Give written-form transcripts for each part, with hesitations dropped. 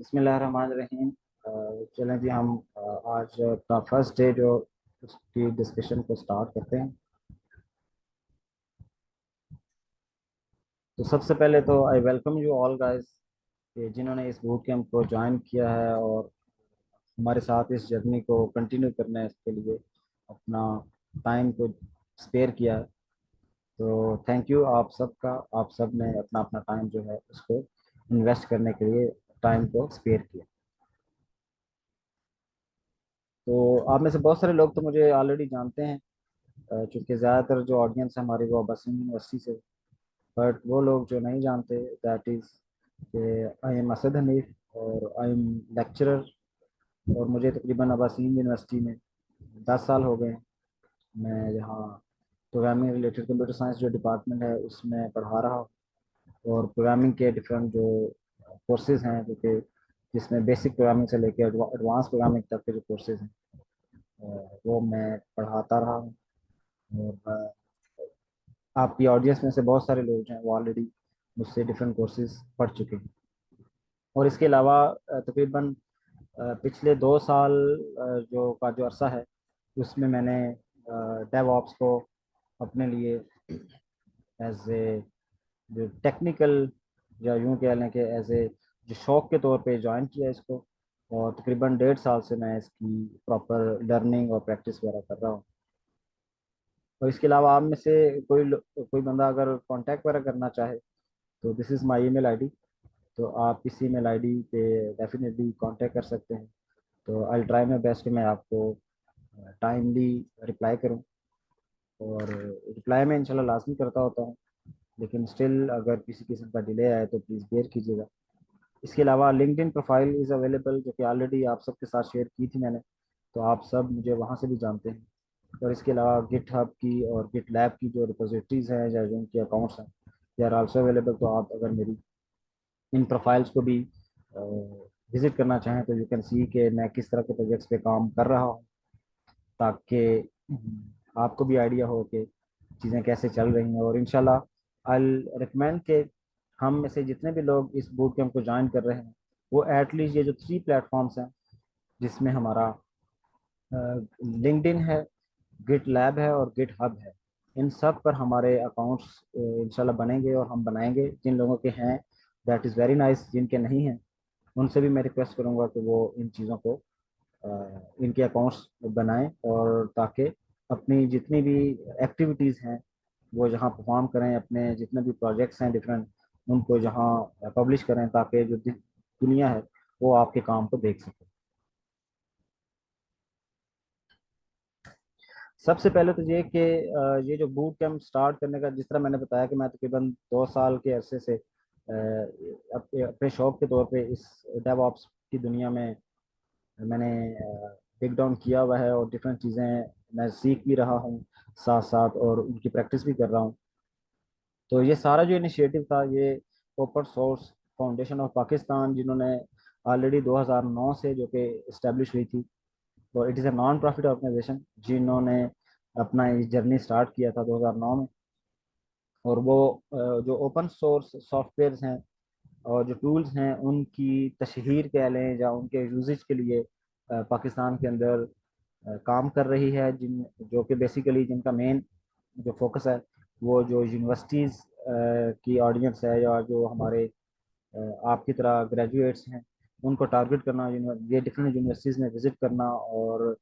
बिस्मिल्लाहिर्रहमानिर्रहीम। चलें जी, हम आज अपना फर्स्ट डे जो उसकी डिस्कशन को स्टार्ट करते हैं। तो सबसे पहले तो I welcome you all guys, जिन्होंने इस बूट कैंप को ज्वाइन किया है और हमारे साथ इस जर्नी को कंटिन्यू करना है, इसके लिए अपना टाइम को स्पेयर किया है। तो थैंक यू आप सबका। आप सब ने अपना अपना टाइम जो है उसको इन्वेस्ट करने के लिए टाइम को स्पेयर किया। तो आप में से बहुत सारे लोग तो मुझे ऑलरेडी जानते हैं, चूँकि ज़्यादातर जो ऑडियंस है हमारी वो अब्बासी यूनिवर्सिटी से। बट वो लोग जो नहीं जानते, दैट इज़ कि आई एम असद हनीफ और आई एम लेक्चरर। और मुझे तकरीबन अब्बासी यूनिवर्सिटी में 10 साल हो गए हैं। मैं यहाँ प्रोग्रामिंग रिलेटेड कंप्यूटर साइंस जो डिपार्टमेंट है उसमें पढ़ा रहा हूँ। और प्रोग्रामिंग के डिफरेंट जो कोर्सेज हैं, जो कि जिसमें बेसिक प्रोग्रामिंग से लेकर एडवांस प्रोग्रामिंग तक के जो कोर्सेज हैं, वो मैं पढ़ाता रहा हूँ। और आपकी ऑडियंस में से बहुत सारे लोग हैं वो ऑलरेडी मुझसे डिफरेंट कोर्सेज पढ़ चुके हैं। और इसके अलावा तकरीबन पिछले 2 साल जो अरसा है उसमें मैंने डेवऑप्स को अपने लिए एज ए जो टेक्निकल, या यूँ कह लें कि एज ए जो शौक के तौर पे ज्वाइन किया इसको। और तकरीबन 1.5 साल से मैं इसकी प्रॉपर लर्निंग और प्रैक्टिस वगैरह कर रहा हूँ। और इसके अलावा आप में से कोई बंदा अगर कांटेक्ट वगैरह करना चाहे तो this is my email ID. तो आप इस ईमेल आईडी पे डेफिनेटली कांटेक्ट कर सकते हैं। तो आई ट्राई माई बेस्ट कि मैं आपको टाइमली रिप्लाई करूं। और रिप्लाई में इंशाल्लाह लाजमी करता होता हूं, लेकिन स्टिल अगर किसी किस्म का डिले आए तो प्लीज़ बेयर कीजिएगा। इसके अलावा लिंक्डइन प्रोफाइल इज़ अवेलेबल, जो कि ऑलरेडी आप सबके साथ शेयर की थी मैंने। तो आप सब मुझे वहाँ से भी जानते हैं। और इसके अलावा गिट हब की और गिट लैब की जो रिपोजिटरीज हैं या जो उनके अकाउंट्स हैं, दे आर आल्सो अवेलेबल। तो आप अगर मेरी इन प्रोफाइल्स को भी विजिट करना चाहें तो यू कैन सी कि मैं किस तरह के प्रोजेक्ट्स पे काम कर रहा हूँ, ताकि आपको भी आइडिया हो कि चीज़ें कैसे चल रही हैं। और इंशाल्लाह आई रिकमेंड कि हम में से जितने भी लोग इस बूट कैंप को ज्वाइन कर रहे हैं वो एटलीस्ट ये जो 3 प्लेटफॉर्म्स हैं, जिसमें हमारा लिंक्डइन है, गिट लैब है और गिट हब है, इन सब पर हमारे अकाउंट्स इंशाल्लाह बनेंगे और हम बनाएंगे। जिन लोगों के हैं दैट इज़ वेरी नाइस, जिनके नहीं हैं उनसे भी मैं रिक्वेस्ट करूंगा कि वो इन चीज़ों को इनके अकाउंट्स बनाएं, और ताकि अपनी जितनी भी एक्टिविटीज़ हैं वो जहाँ परफॉर्म करें, अपने जितने भी प्रोजेक्ट्स हैं डिफरेंट, उनको जहाँ पब्लिश करें, ताकि जो दुनिया है वो आपके काम को देख सके। सबसे पहले तो ये कि ये जो बूट कैंप स्टार्ट करने का, जिस तरह मैंने बताया कि मैं तकरीबन 2 साल के अरसे से अपने शौक के तौर पे इस डेवऑप्स की दुनिया में मैंने ब्रेक डाउन किया हुआ है। और डिफरेंट चीज़ें मैं सीख भी रहा हूँ साथ साथ, और उनकी प्रैक्टिस भी कर रहा हूँ। तो ये सारा जो इनिशिएटिव था, ये open source foundation of Pakistan, जिन्होंने ऑलरेडी 2009 से जो कि इस्टेब्लिश हुई थी, और it is a non profit organisation, जिन्होंने अपना ये जर्नी स्टार्ट किया था 2009 में। और वो जो ओपन सोर्स सॉफ्टवेयर्स हैं और जो टूल्स हैं उनकी तशहीर कह लें या उनके यूजेज के लिए पाकिस्तान के अंदर काम कर रही है, जिन जो कि बेसिकली जिनका मेन जो फोकस है वो जो यूनिवर्सिटीज़ की ऑडियंस है, या जो हमारे आपकी तरह ग्रेजुएट्स हैं उनको टारगेट करना, ये डिफरेंट यूनिवर्सिटीज़ में विज़िट करना, और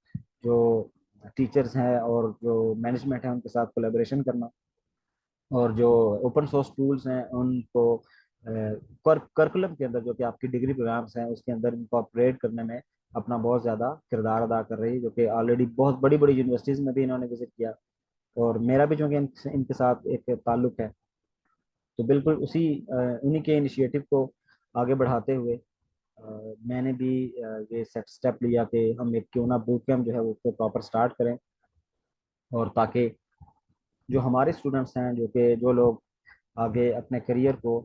जो टीचर्स हैं और जो मैनेजमेंट है उनके साथ कोलेबोरेशन करना, और जो ओपन सोर्स टूल्स हैं उनको करकुलम के अंदर, जो कि आपकी डिग्री प्रोग्राम्स हैं उसके अंदर इंकॉर्पोरेट करने में अपना बहुत ज़्यादा किरदार अदा कर रही है, जो कि ऑलरेडी बहुत बड़ी बड़ी यूनिवर्सिटीज़ में भी इन्होंने विजिट किया। और मेरा भी चूँकि इनके साथ एक ताल्लुक है, तो बिल्कुल उन्हीं के इनिशिएटिव को आगे बढ़ाते हुए मैंने भी ये स्टेप लिया कि हम एक क्यों ना बूट कैंप जो है उसको प्रॉपर स्टार्ट करें। और ताकि जो हमारे स्टूडेंट्स हैं, जो लोग आगे अपने करियर को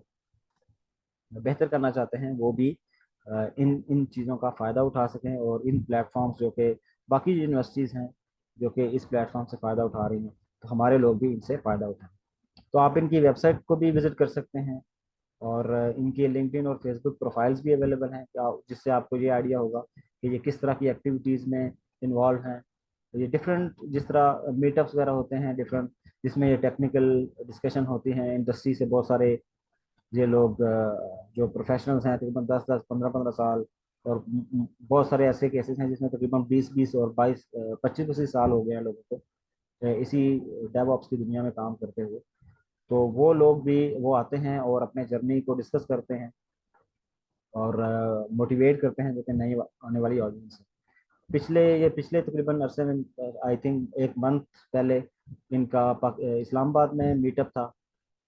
बेहतर करना चाहते हैं, वो भी इन इन चीज़ों का फ़ायदा उठा सकें। और इन प्लेटफॉर्म्स जो कि बाकी यूनिवर्सिटीज़ हैं जो कि इस प्लेटफॉर्म से फ़ायदा उठा रही हैं, तो हमारे लोग भी इनसे फ़ायदा उठाएं। तो आप इनकी वेबसाइट को भी विज़िट कर सकते हैं, और इनके लिंक्डइन और फेसबुक प्रोफाइल्स भी अवेलेबल हैं, जिससे आपको ये आइडिया होगा कि ये किस तरह की एक्टिविटीज़ में इन्वॉल्व हैं। ये डिफरेंट, जिस तरह मीटअप्स वगैरह होते हैं डिफरेंट, जिसमें ये टेक्निकल डिस्कशन होती हैं इंडस्ट्री से बहुत सारे ये लोग जो प्रोफेशनल्स हैं तकरीबन 10 10 15 15 साल, और बहुत सारे ऐसे केसेस हैं जिसमें तकरीबन 20 20 और 22 25 25 साल हो गए हैं लोगों को इसी डेवऑप्स की दुनिया में काम करते हुए। तो वो लोग भी वो आते हैं और अपने जर्नी को डिस्कस करते हैं और मोटिवेट करते हैं जो कि नई आने वाली ऑडियंस है। पिछले तकरीबन अरसे में, आई थिंक एक मंथ पहले, इनका इस्लामाबाद में मीटअप था।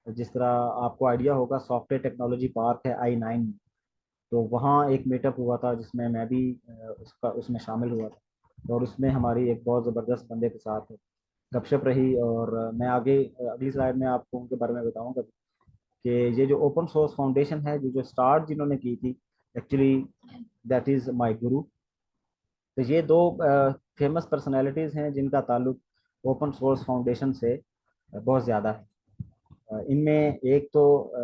जिस तरह आपको आइडिया होगा, सॉफ्टवेयर टेक्नोलॉजी पार्क है I9, तो वहाँ एक मीटअप हुआ था जिसमें मैं भी उसमें शामिल हुआ था। और उसमें हमारी एक बहुत ज़बरदस्त बंदे के साथ गपशप रही। और मैं आगे अगली स्लाइड में आपको उनके बारे में बताऊंगा कि ये जो ओपन सोर्स फाउंडेशन है, जो जो स्टार्ट जिन्होंने की थी, एक्चुअली दैट इज़ माय गुरु। तो ये दो फेमस पर्सनालिटीज़ हैं जिनका ताल्लुक ओपन सोर्स फाउंडेशन से बहुत ज़्यादा है। इनमें एक तो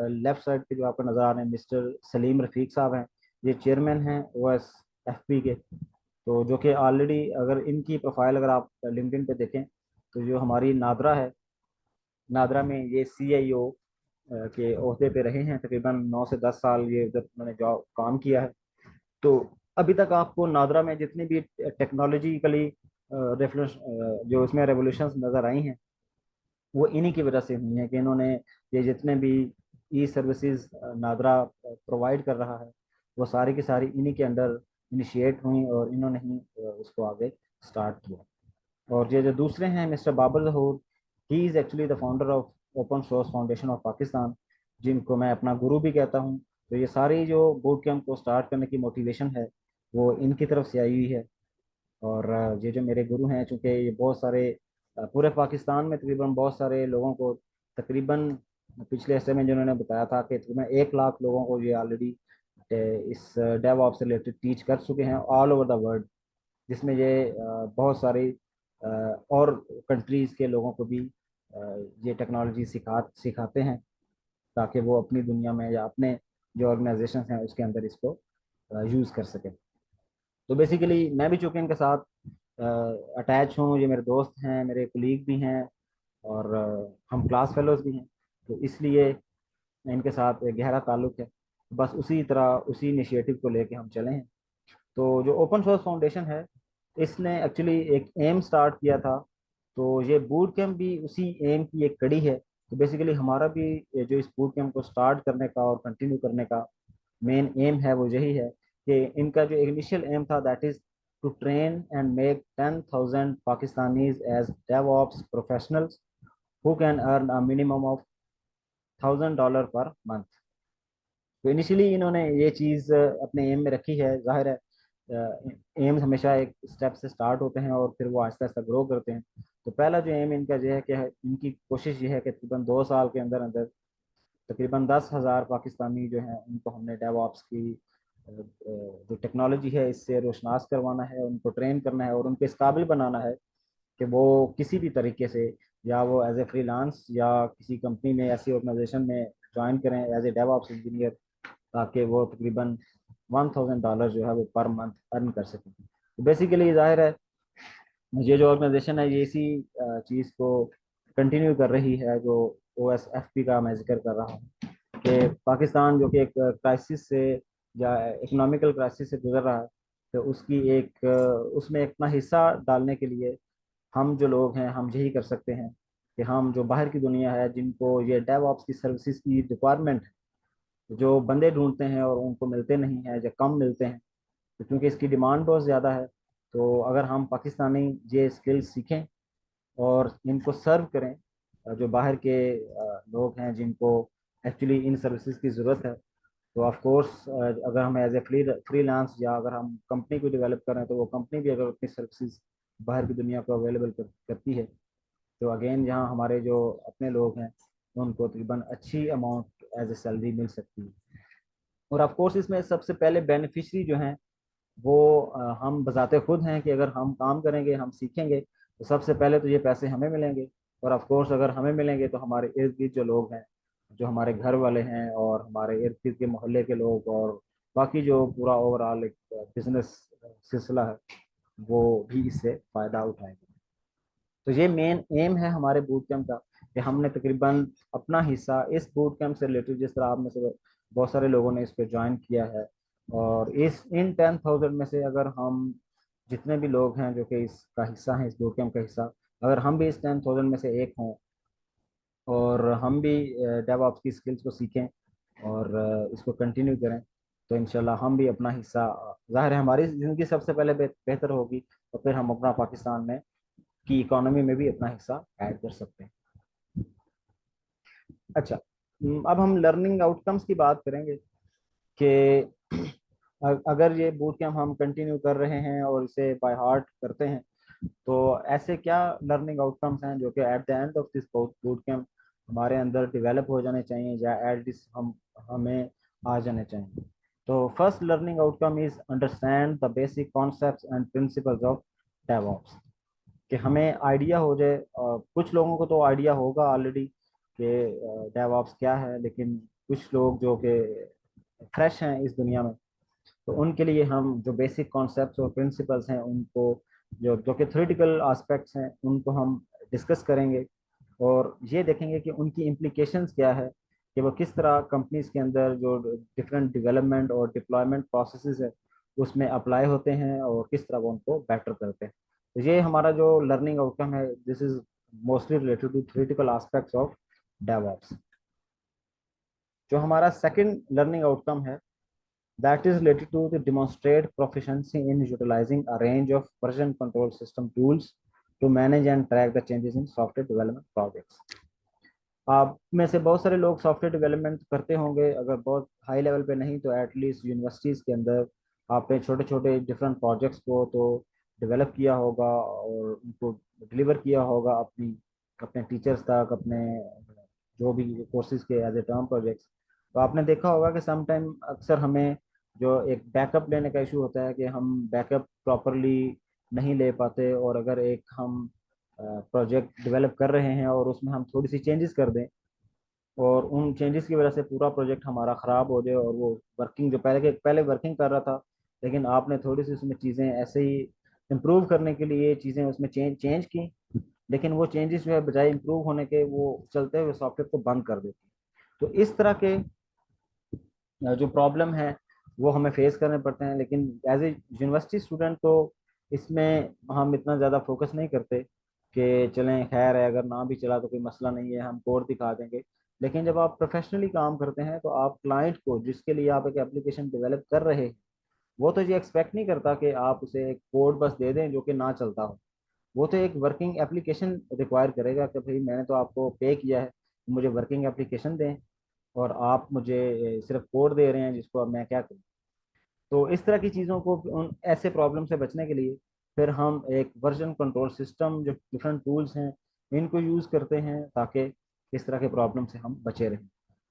लेफ्ट साइड पे जो आपको नज़र आ रहे हैं, मिस्टर सलीम रफ़ीक साहब हैं। ये चेयरमैन हैं OSFP के। तो जो कि ऑलरेडी, अगर इनकी प्रोफाइल अगर आप लिंक्डइन पे देखें, तो जो हमारी नादरा है, नादरा में ये CIO के ओहदे पे रहे हैं। तकरीबन 9 से 10 साल ये उधर उन्होंने जॉब काम किया है। तो अभी तक आपको नादरा में जितनी भी टेक्नोलॉजिकली जो इसमें रेवोल्यूशंस नज़र आई हैं, वो इन्हीं की वजह से हुई हैं कि इन्होंने ये जितने भी ई सर्विसेज नादरा प्रोवाइड कर रहा है, वो सारी की सारी इन्हीं के अंडर इनिशिएट हुई और इन्होंने ही उसको आगे स्टार्ट किया। और ये जो दूसरे हैं, mister Babar Zahoor, he is actually the founder of open source foundation of Pakistan, जिनको मैं अपना गुरु भी कहता हूँ। तो ये सारी जो बूट कैंप को स्टार्ट करने की मोटिवेशन है, वो इनकी तरफ से आई हुई है। और ये जो मेरे गुरु हैं, चूँकि ये बहुत सारे पूरे पाकिस्तान में तकरीबन बहुत सारे लोगों को, तकरीबन पिछले हिस्से में जिन्होंने बताया था कि तकरीबन 1 लाख लोगों को ये ऑलरेडी इस डेव से रिलेटेड टीच कर चुके हैं ऑल ओवर द वर्ल्ड। जिसमें ये बहुत सारी और कंट्रीज़ के लोगों को भी ये टेक्नोलॉजी सिखाते हैं, ताकि वो अपनी दुनिया में या अपने जो ऑर्गेनाइजेशन हैं उसके अंदर इसको यूज़ कर सकें। तो बेसिकली मैं भी चूँकि इनके साथ अटैच हूँ, ये मेरे दोस्त हैं, मेरे कुलीग भी हैं, और हम क्लास फेलोज भी हैं, तो इसलिए इनके साथ एक गहरा ताल्लुक है। बस उसी तरह उसी इनिशिएटिव को लेके हम चले हैं। तो जो ओपन सोर्स फाउंडेशन है, इसने एक्चुअली एक एम स्टार्ट किया था। तो ये बूट कैंप भी उसी एम की एक कड़ी है। तो बेसिकली हमारा भी ये जो इस बूट कैंप को स्टार्ट करने का और कंटिन्यू करने का मेन एम है, वो यही है कि इनका जो इनिशियल एम था, that is to train and make 10,000 Pakistanis as DevOps professionals who can earn a minimum of $1,000 per month. तो इनिशियली इन्होंने ये चीज़ अपने एम में रखी है। जाहिर है एम्स हमेशा एक स्टेप से स्टार्ट होते हैं और फिर वो आहिस्ता आहिस्ता ग्रो करते हैं। तो पहला जो एम इनका जो है कि इनकी कोशिश ये है कि तकरीबन 2 साल के अंदर अंदर तकरीबन 10,000 पाकिस्तानी जो हैं उनको हमने डेवऑप्स की जो टेक्नोलॉजी है इससे रोशनास करवाना है, उनको ट्रेन करना है और उनको इस काबिल बनाना है कि वो किसी भी तरीके से, या वो एज ए फ्रीलांस या किसी कंपनी में, ऐसी ऑर्गेनाइजेशन में ज्वाइन करें एज ए डेवऑप्स इंजीनियर, ताकि वो तकरीबन $1,000 जो है वो पर मंथ अर्न कर सकें। तो बेसिकली जाहिर है ये जो ऑर्गेनाइजेशन है, ये इसी चीज़ को कंटिन्यू कर रही है जो OSFP का मैं जिक्र कर रहा हूँ, कि पाकिस्तान जो कि एक क्राइसिस से या इकोनॉमिकल क्राइसिस से गुजर रहा है, तो उसकी एक उसमें अपना हिस्सा डालने के लिए हम जो लोग हैं, हम यही कर सकते हैं कि हम जो बाहर की दुनिया है, जिनको ये डेवऑप्स की सर्विसेज की रिक्वायरमेंट है, जो बंदे ढूंढते हैं और उनको मिलते नहीं हैं या कम मिलते हैं, तो क्योंकि इसकी डिमांड बहुत ज़्यादा है, तो अगर हम पाकिस्तानी ये स्किल्स सीखें और इनको सर्व करें, जो बाहर के लोग हैं जिनको एक्चुअली इन सर्विसेज की ज़रूरत है, तो ऑफ कोर्स अगर हम एज ए फ्रीलांस या अगर हम कंपनी को डेवलप करें, तो वो कंपनी भी अगर अपनी सर्विसेज बाहर की दुनिया को अवेलेबल करती है, तो अगेन यहाँ हमारे जो अपने लोग हैं उनको तकरीबन अच्छी अमाउंट एज ए सैलरी मिल सकती है। और ऑफ कोर्स इसमें सबसे पहले बेनिफिशरी जो हैं वो हम बजाते खुद हैं कि अगर हम काम करेंगे, हम सीखेंगे, तो सबसे पहले तो ये पैसे हमें मिलेंगे। और ऑफ कोर्स अगर हमें मिलेंगे तो हमारे इर्द गिर्द जो लोग हैं जो हमारे घर वाले हैं और हमारे इर्द गिर्द के मोहल्ले के लोग और बाकी जो पूरा ओवरऑल एक बिजनेस सिलसिला है वो भी इससे फ़ायदा उठाएंगे। तो ये मेन एम है हमारे बूट कैंप का कि हमने तकरीबन अपना हिस्सा इस बूट कैंप से रिलेटेड, जिस तरह आप में से बहुत सारे लोगों ने इस पर ज्वाइन किया है, और इस इन 10,000 में से अगर हम जितने भी लोग हैं जो कि इसका हिस्सा हैं, इस बूट कैंप का हिस्सा, अगर हम भी इस 10,000 में से एक हों और हम भी डेवऑप्स की स्किल्स को सीखें और इसको कंटिन्यू करें, तो इंशाल्लाह हम भी अपना हिस्सा, ज़ाहिर है हमारी ज़िंदगी सबसे पहले बेहतर होगी, और फिर हम अपना पाकिस्तान में की इकोनॉमी में भी अपना हिस्सा ऐड कर सकते हैं। अच्छा, अब हम लर्निंग आउटकम्स की बात करेंगे कि अगर ये बूट कैंप हम कंटिन्यू कर रहे हैं और इसे बाय हार्ट करते हैं, तो ऐसे क्या लर्निंग आउटकम्स हैं जो कि at the end of this boot camp हमारे अंदर डेवलप हो जाने चाहिए या एट दिस हम हमें आ जाने चाहिए। तो first learning outcome is understand the basic concepts and principles of DevOps. कि हमें आइडिया हो जाए, कुछ लोगों को तो आइडिया होगा ऑलरेडी कि डेवऑप्स क्या है, लेकिन कुछ लोग जो कि फ्रेश हैं इस दुनिया में, तो उनके लिए हम जो बेसिक कॉन्सेप्ट्स और प्रिंसिपल्स हैं उनको, जो जो कि थ्योरेटिकल एस्पेक्ट्स हैं, उनको हम डिस्कस करेंगे और ये देखेंगे कि उनकी इम्प्लीकेशंस क्या है, कि वो किस तरह कंपनीज के अंदर जो डिफरेंट डेवलपमेंट और डिप्लॉयमेंट प्रोसेसेस है उसमें अप्लाई होते हैं और किस तरह वो उनको बेटर करते हैं। तो ये हमारा जो लर्निंग आउटकम है, this is mostly related to theoretical aspects of DevOps. जो हमारा सेकंड लर्निंग आउटकम है, that is related to the demonstrate proficiency in utilizing a range of version control system tools to manage and track the changes in software development projects। आप में से बहुत सारे लोग software development करते होंगे, अगर बहुत हाई लेवल पे नहीं तो एटलीस्ट यूनिवर्सिटीज़ के अंदर आपने छोटे छोटे डिफरेंट प्रोजेक्ट्स को तो डेवलप किया होगा और उनको डिलीवर किया होगा अपनी अपने टीचर्स तक, अपने जो भी कोर्सेज के एज ए टर्म प्रोजेक्ट्स। तो आपने देखा होगा कि सम टाइम अक्सर हमें जो एक बैकअप लेने का इशू होता है कि हम बैकअप प्रॉपरली नहीं ले पाते, और अगर एक हम प्रोजेक्ट डेवलप कर रहे हैं और उसमें हम थोड़ी सी चेंजेस कर दें और उन चेंजेस की वजह से पूरा प्रोजेक्ट हमारा ख़राब हो जाए, और वो वर्किंग जो पहले वर्किंग कर रहा था, लेकिन आपने थोड़ी सी उसमें चीज़ें ऐसे ही इम्प्रूव करने के लिए चीज़ें उसमें चेंज चेंज की, लेकिन वो चेंजेस जो है बजाय इम्प्रूव होने के वो चलते हुए सॉफ्टवेयर को बंद कर देती। तो इस तरह के जो प्रॉब्लम है वो हमें फेस करने पड़ते हैं, लेकिन एज ए यूनिवर्सिटी स्टूडेंट तो इसमें हम इतना ज़्यादा फोकस नहीं करते कि चलें खैर है, अगर ना भी चला तो कोई मसला नहीं है, हम कोड दिखा देंगे। लेकिन जब आप प्रोफेशनली काम करते हैं तो आप क्लाइंट को, जिसके लिए आप एक एप्लीकेशन डेवलप कर रहे हैं, वो तो ये एक्सपेक्ट नहीं करता कि आप उसे एक कोड बस दे दें जो कि ना चलता हो। वो तो एक वर्किंग एप्लीकेशन रिक्वायर करेगा कि भाई मैंने तो आपको पे किया है, मुझे वर्किंग एप्लीकेशन दें, और आप मुझे सिर्फ कोड दे रहे हैं जिसको अब मैं क्या करूँ। तो इस तरह की चीज़ों को, उन ऐसे प्रॉब्लम से बचने के लिए फिर हम एक वर्जन कंट्रोल सिस्टम, जो डिफरेंट टूल्स हैं, इनको यूज़ करते हैं ताकि इस तरह के प्रॉब्लम से हम बचे रहें।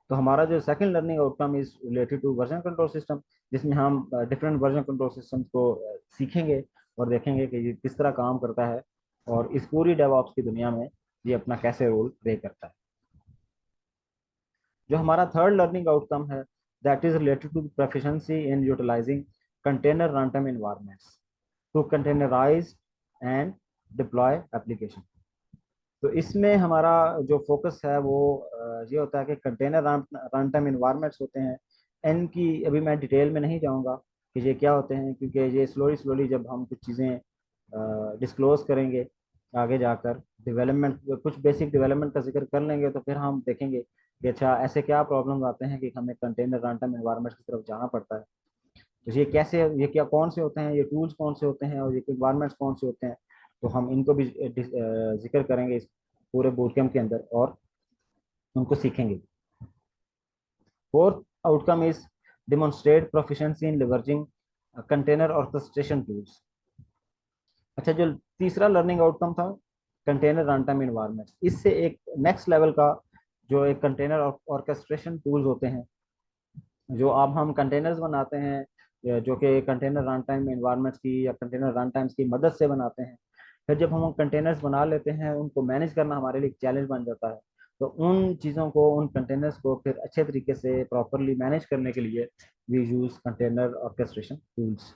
तो हमारा जो second learning outcome is related to version control system, जिसमें हम डिफरेंट वर्जन कंट्रोल सिस्टम को सीखेंगे और देखेंगे कि ये किस तरह काम करता है और इस पूरी डेवऑप्स की दुनिया में ये अपना कैसे रोल प्ले करता है। जो हमारा थर्ड लर्निंग आउटकम है, that is related to proficiency in utilising container run time environments to containerise and deploy application. तो इसमें हमारा जो फोकस है वो ये होता है कि कंटेनर रन टाइम इन्वायरमेंट्स होते हैं, इनकी अभी मैं डिटेल में नहीं जाऊंगा कि ये क्या होते हैं, क्योंकि ये स्लोली स्लोली जब हम कुछ चीज़ें डिस्क्लोज करेंगे आगे जाकर, डेवलपमेंट कुछ बेसिक डेवलपमेंट का जिक्र कर लेंगे, तो फिर हम देखेंगे कि अच्छा ऐसे क्या प्रॉब्लम्स आते हैं कि हमें कंटेनर रन टाइम इन्वायरमेंट्स की तरफ जाना पड़ता है। तो ये कैसे, ये क्या कौन से होते हैं, ये टूल्स कौन से होते हैं और ये इन्वायरमेंट्स कौन से होते हैं, तो हम इनको भी जिक्र करेंगे इस पूरे बूट कैंप के अंदर और उनको सीखेंगे। Fourth outcome is demonstrate proficiency in leveraging container orchestration tools. अच्छा, जो तीसरा लर्निंग आउटकम था कंटेनर रन टाइम इन्वायरमेंट, इससे एक नेक्स्ट लेवल का जो एक कंटेनर ऑर्केस्ट्रेशन टूल्स होते हैं, जो अब हम कंटेनर्स बनाते हैं जो कि कंटेनर रन टाइम इन्वायरमेंट्स की या कंटेनर रन टाइम्स की मदद से बनाते हैं। फिर जब हम कंटेनर्स बना लेते हैं, उनको मैनेज करना हमारे लिए एक चैलेंज बन जाता है। तो उन चीज़ों को, उन कंटेनर्स को फिर अच्छे तरीके से प्रॉपरली मैनेज करने के लिए we use container orchestration tools.